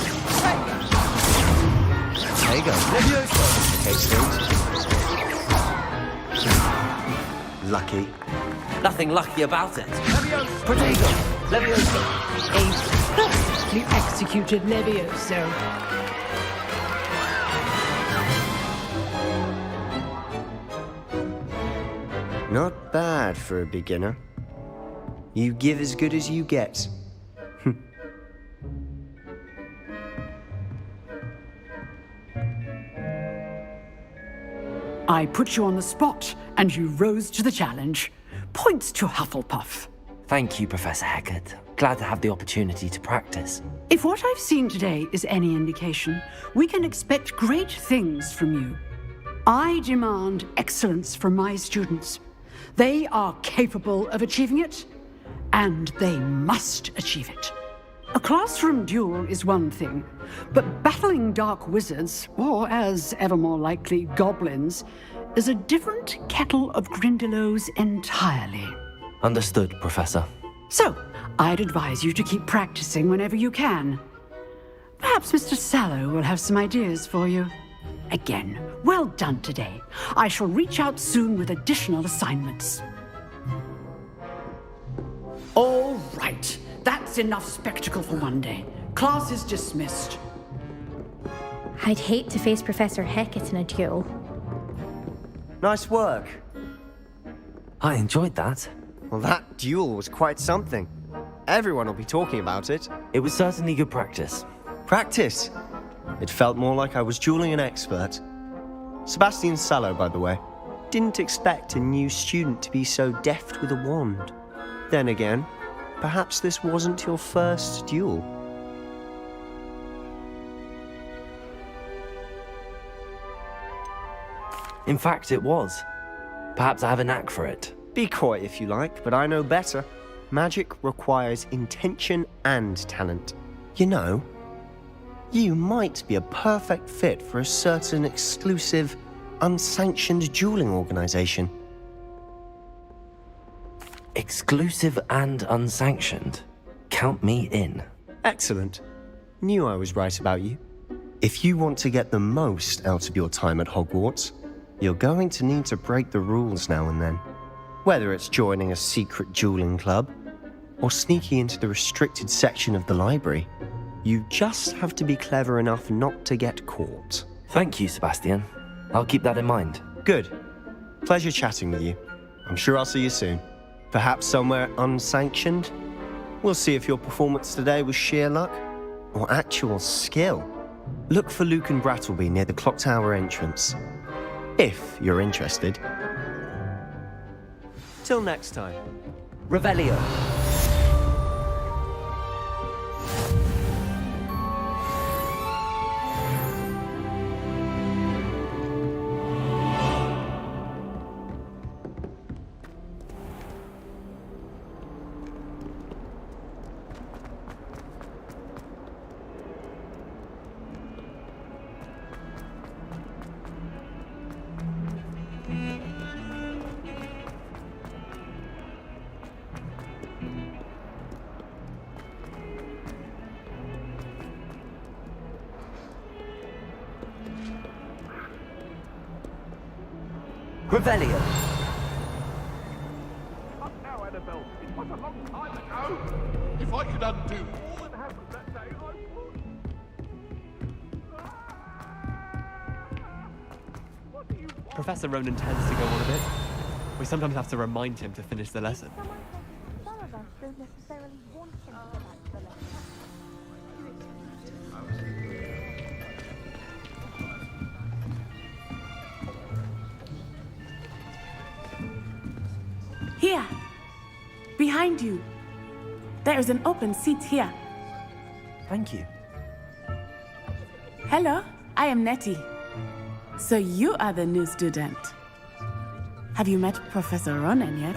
There you go. Levioso. Okay, Lucky. Nothing lucky about it. Protego. Levioso. A perfectly executed Levioso. Not bad for a beginner. You give as good as you get. I put you on the spot, and you rose to the challenge. Points to Hufflepuff. Thank you, Professor Hecat. Glad to have the opportunity to practice. If what I've seen today is any indication, we can expect great things from you. I demand excellence from my students. They are capable of achieving it, and they must achieve it. A classroom duel is one thing, but battling dark wizards, or as ever more likely, goblins, is a different kettle of Grindylows entirely. Understood, Professor. So, I'd advise you to keep practicing whenever you can. Perhaps Mr. Sallow will have some ideas for you. Again, well done today. I shall reach out soon with additional assignments. All right. That's enough spectacle for one day. Class is dismissed. I'd hate to face Professor Hecat in a duel. Nice work. I enjoyed that. Well, that duel was quite something. Everyone will be talking about it. It was certainly good practice. Practice? It felt more like I was dueling an expert. Sebastian Sallow, by the way. Didn't expect a new student to be so deft with a wand. Then again, perhaps this wasn't your first duel. In fact, it was. Perhaps I have a knack for it. Be coy if you like, but I know better. Magic requires intention and talent. You know, you might be a perfect fit for a certain exclusive, unsanctioned dueling organization. Exclusive and unsanctioned? Count me in. Excellent. Knew I was right about you. If you want to get the most out of your time at Hogwarts, you're going to need to break the rules now and then. Whether it's joining a secret dueling club, or sneaking into the restricted section of the library, you just have to be clever enough not to get caught. Thank you, Sebastian. I'll keep that in mind. Good. Pleasure chatting with you. I'm sure I'll see you soon. Perhaps somewhere unsanctioned? We'll see if your performance today was sheer luck or actual skill. Look for Luke and Brattleby near the clock tower entrance, if you're interested. Till next time. Revelio. Revelio. Now, Annabelle, it was a long time ago. If I could undo all that happened that day, I would. Professor Ronan tends to go on a bit. We sometimes have to remind him to finish the lesson. Some of us don't necessarily want him to go back to the lesson. Here, behind you. There is an open seat here. Thank you. Hello, I am Nettie. So you are the new student. Have you met Professor Ronan yet?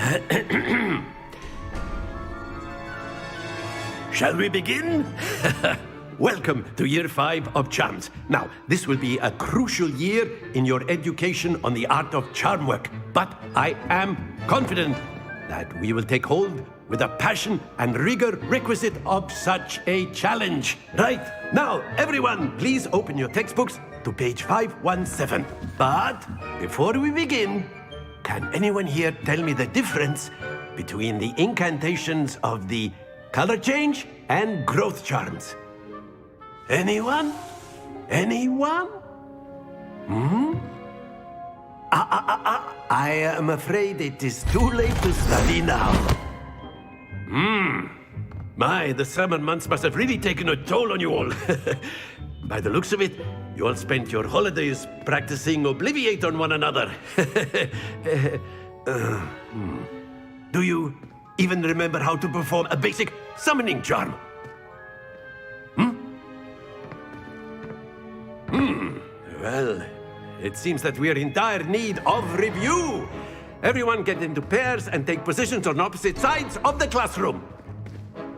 Shall we begin? Welcome to Year 5 of Charms. Now, this will be a crucial year in your education on the art of charm work, but I am confident that we will take hold with the passion and rigor requisite of such a challenge. Right, now, everyone, please open your textbooks to page 517. But before we begin, can anyone here tell me the difference between the incantations of the color change and growth charms? Anyone? Anyone? I am afraid it is too late to study now. My, the summer months must have really taken a toll on you all. By the looks of it, you all spent your holidays practicing Obliviate on one another. Do you even remember how to perform a basic summoning charm? Well, it seems that we are in dire need of review. Everyone get into pairs and take positions on opposite sides of the classroom.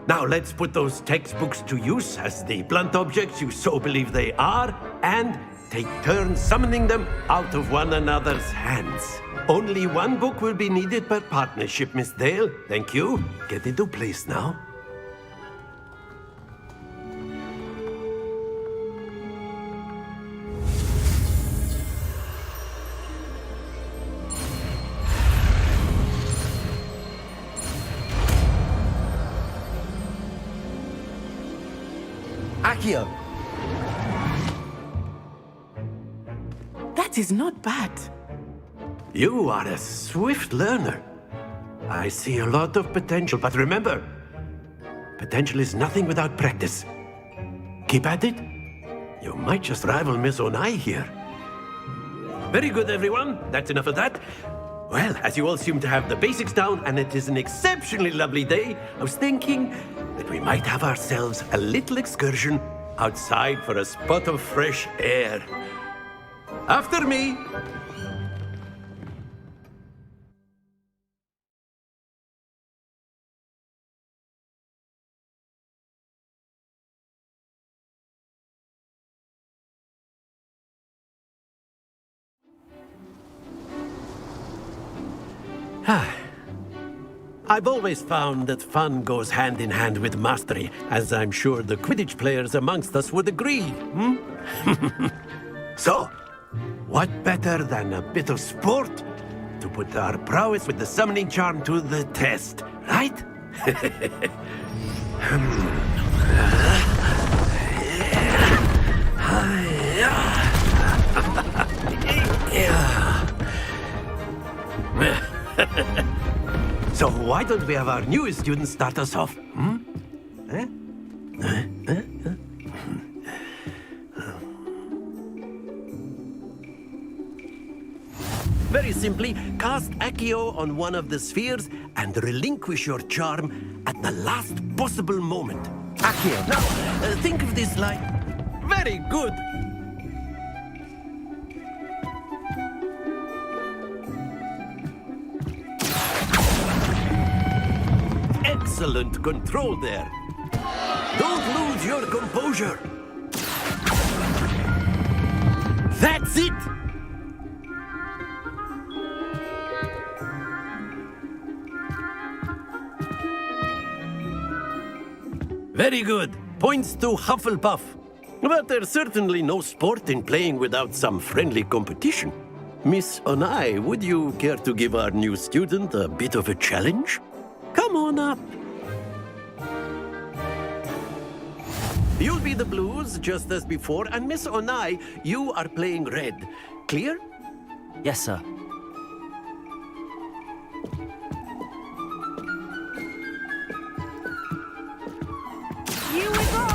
Now let's put those textbooks to use as the blunt objects you so believe they are, and take turns summoning them out of one another's hands. Only one book will be needed per partnership, Miss Dale. Thank you. Get into place now. Accio! That is not bad. You are a swift learner. I see a lot of potential, but remember, potential is nothing without practice. Keep at it. You might just rival Miss Onai here. Very good, everyone. That's enough of that. Well, as you all seem to have the basics down, and it is an exceptionally lovely day, I was thinking that we might have ourselves a little excursion outside for a spot of fresh air. After me. I've always found that fun goes hand in hand with mastery, as I'm sure the Quidditch players amongst us would agree. So, what better than a bit of sport to put our prowess with the summoning charm to the test, right? So why don't we have our newest student start us off? Very simply, cast Accio on one of the spheres and relinquish your charm at the last possible moment. Accio. Now, think of this like... Very good. Excellent control there. Don't lose your composure. That's it! Very good. Points to Hufflepuff. But there's certainly no sport in playing without some friendly competition. Miss Onai, would you care to give our new student a bit of a challenge? Come on up. You'll be the blues, just as before, and Miss Onai, you are playing red. Clear? Yes, sir. Here we go!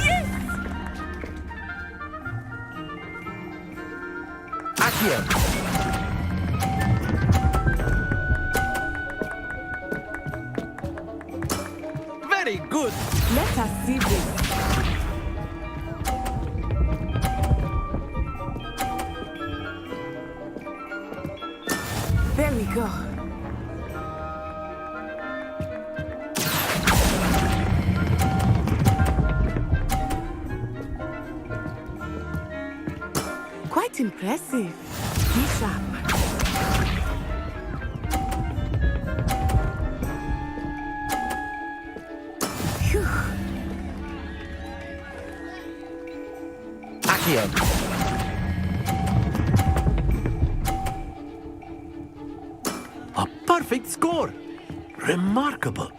Yes! Accio! Very good. Let us see this. There we go. Quite impressive. Be sharp. Accio. A perfect score! Remarkable.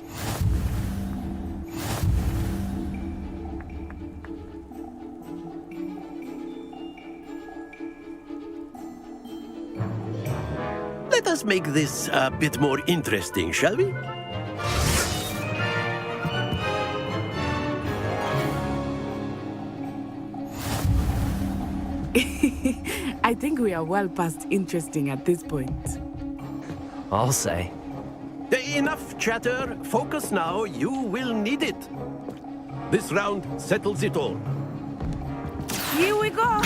Let us make this a bit more interesting, shall we? I think we are well past interesting at this point. I'll say. Enough chatter. Focus now. You will need it. This round settles it all. Here we go!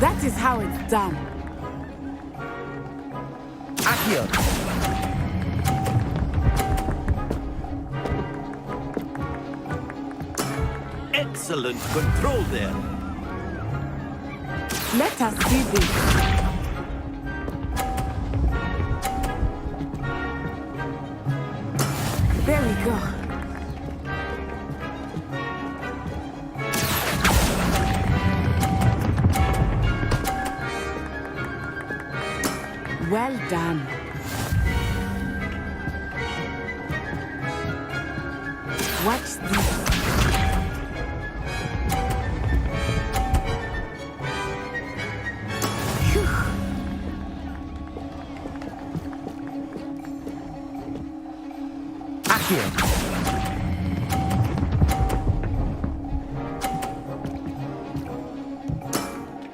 That is how it's done. Accio. Excellent control there. Let us see this. There we go. Well done. Watch this.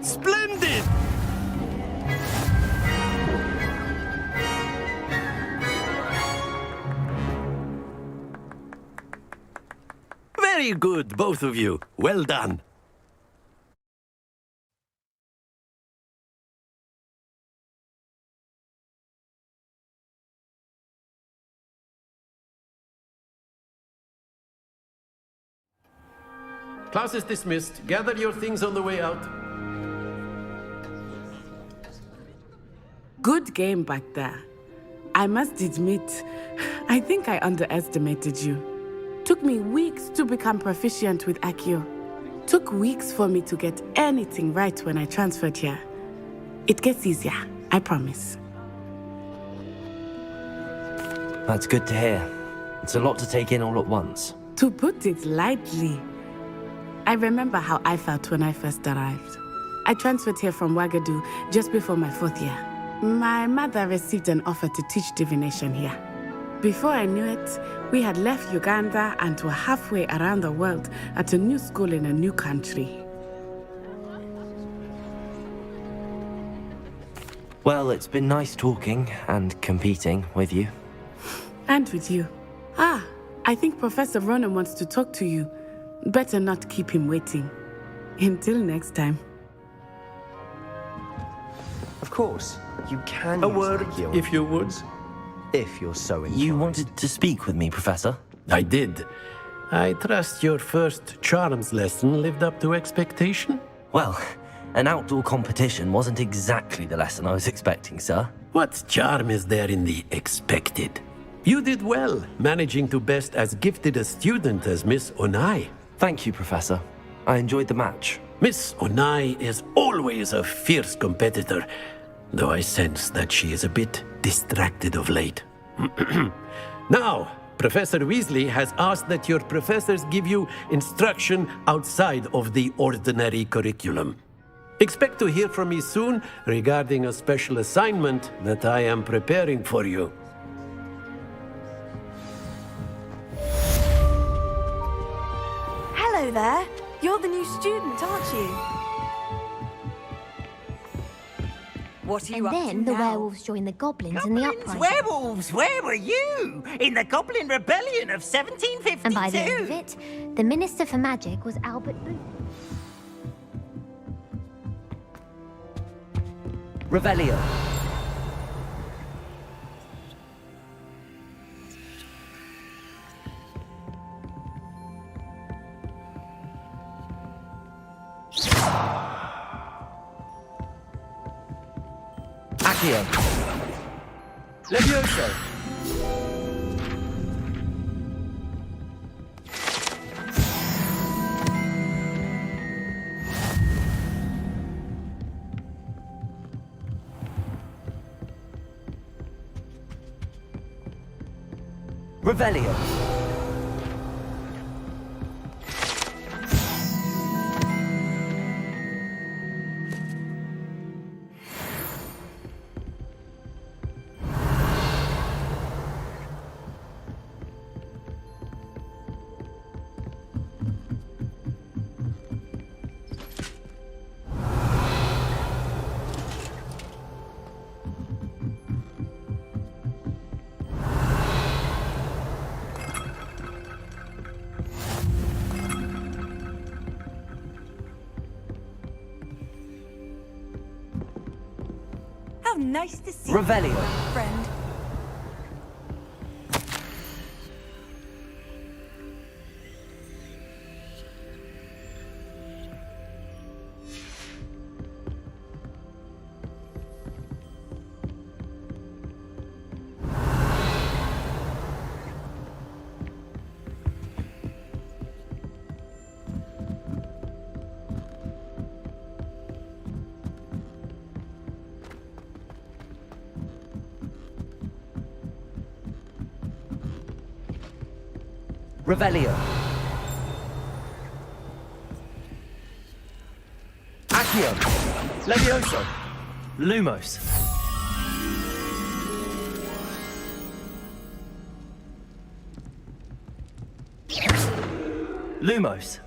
Splendid! Very good, both of you. Well done. Class is dismissed. Gather your things on the way out. Good game back there. I must admit, I think I underestimated you. Took me weeks to become proficient with Accio. Took weeks for me to get anything right when I transferred here. It gets easier, I promise. That's good to hear. It's a lot to take in all at once. To put it lightly, I remember how I felt when I first arrived. I transferred here from Wagadu just before my 4th year. My mother received an offer to teach divination here. Before I knew it, we had left Uganda and were halfway around the world at a new school in a new country. Well, it's been nice talking and competing with you. And with you. Ah, I think Professor Ronan wants to talk to you. Better not keep him waiting. Until next time. Of course, you can A use word, Accio if you would. If you're so inclined. You wanted to speak with me, Professor? I did. I trust your first charms lesson lived up to expectation? Well, an outdoor competition wasn't exactly the lesson I was expecting, sir. What charm is there in the expected? You did well, managing to best as gifted a student as Miss Onai. Thank you, Professor. I enjoyed the match. Miss Onai is always a fierce competitor, though I sense that she is a bit distracted of late. Now, Professor Weasley has asked that your professors give you instruction outside of the ordinary curriculum. Expect to hear from me soon regarding a special assignment that I am preparing for you. Hello there. You're the new student, aren't you? What are you And up then to the now? werewolves joined the goblins in the uprising. Werewolves, where were you? In the Goblin Rebellion of 1752? And by the end of it, the Minister for Magic was Albert Booth. Revelio. Accio. Levioso. Revelio. How nice to see Revelio. you, friend. Revelio. Accio. Levioso. Lumos. Lumos.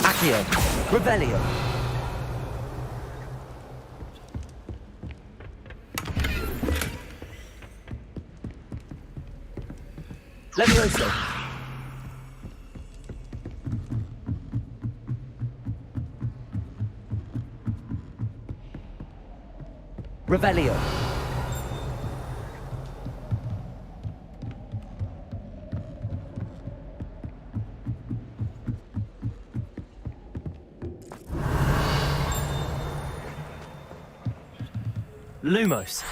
Accio. Revelio. Levioso. Revelio. Lumos.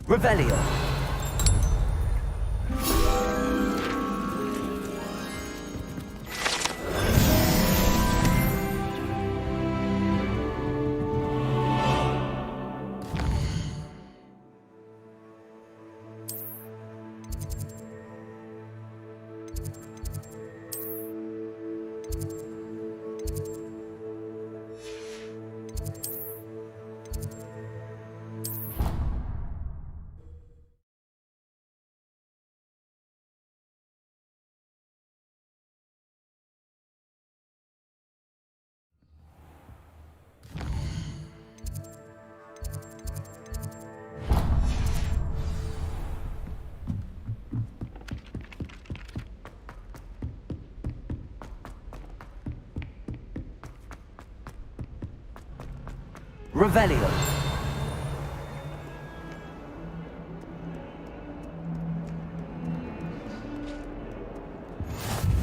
Revelio. Revelio.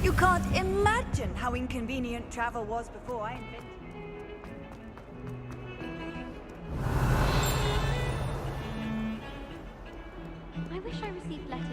You can't imagine how inconvenient travel was before I invented it. I wish I received letters.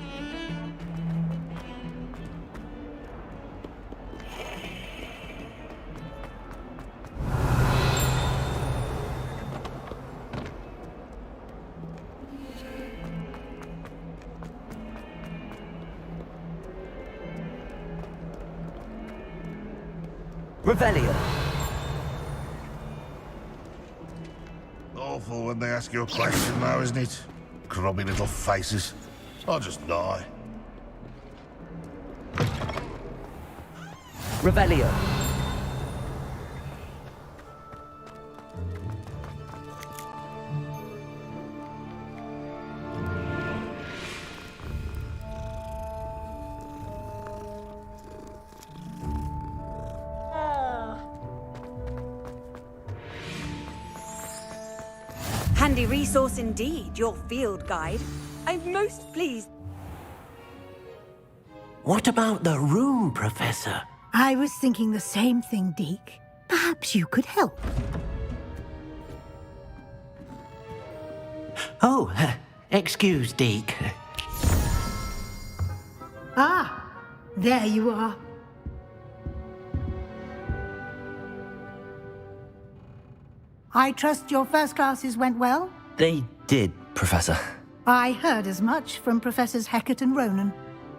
Revelio. Awful when they ask you a question now, isn't it? Grubby little faces. I'll just die. Revelio. handy resource indeed, your field guide. I'm most pleased. What about the room, Professor? I was thinking the same thing, Deke. Perhaps you could help. Oh, excuse, Deke. Ah, there you are. I trust your first classes went well? They did, Professor. I heard as much from Professors Hecat and Ronan.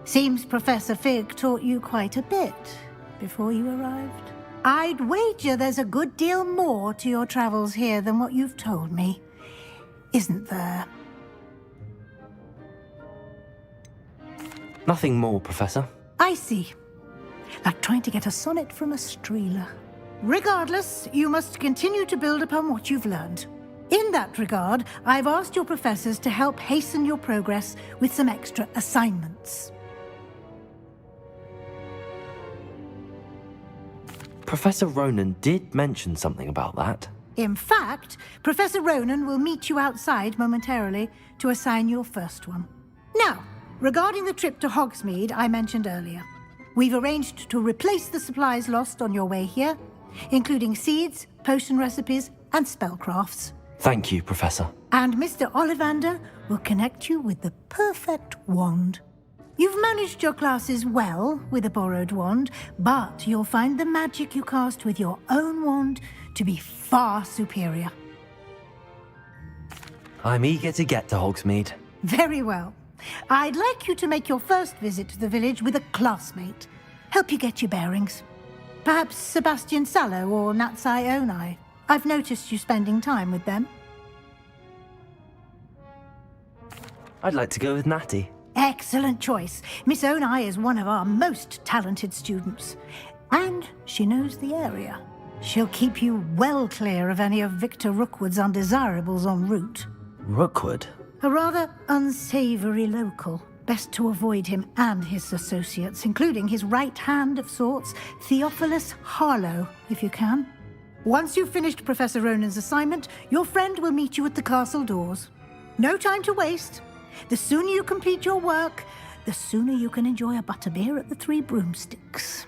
Seems Professor Fig taught you quite a bit before you arrived. I'd wager there's a good deal more to your travels here than what you've told me. Isn't there? Nothing more, Professor. I see. Like trying to get a sonnet from a streeler. Regardless, you must continue to build upon what you've learned. In that regard, I've asked your professors to help hasten your progress with some extra assignments. Professor Ronan did mention something about that. In fact, Professor Ronan will meet you outside momentarily to assign your first one. Now, regarding the trip to Hogsmeade I mentioned earlier, we've arranged to replace the supplies lost on your way here, including seeds, potion recipes, and spellcrafts. Thank you, Professor. And Mr. Ollivander will connect you with the perfect wand. You've managed your classes well with a borrowed wand, but you'll find the magic you cast with your own wand to be far superior. I'm eager to get to Hogsmeade. Very well. I'd like you to make your first visit to the village with a classmate. Help you get your bearings. Perhaps Sebastian Sallow or Natsai Onai. I've noticed you spending time with them. I'd like to go with Natty. Excellent choice. Miss Onai is one of our most talented students. And she knows the area. She'll keep you well clear of any of Victor Rookwood's undesirables en route. Rookwood? A rather unsavory local. Best to avoid him and his associates, including his right hand of sorts, Theophilus Harlow, if you can. Once you've finished Professor Ronan's assignment, your friend will meet you at the castle doors. No time to waste. The sooner you complete your work, the sooner you can enjoy a butterbeer at the Three Broomsticks.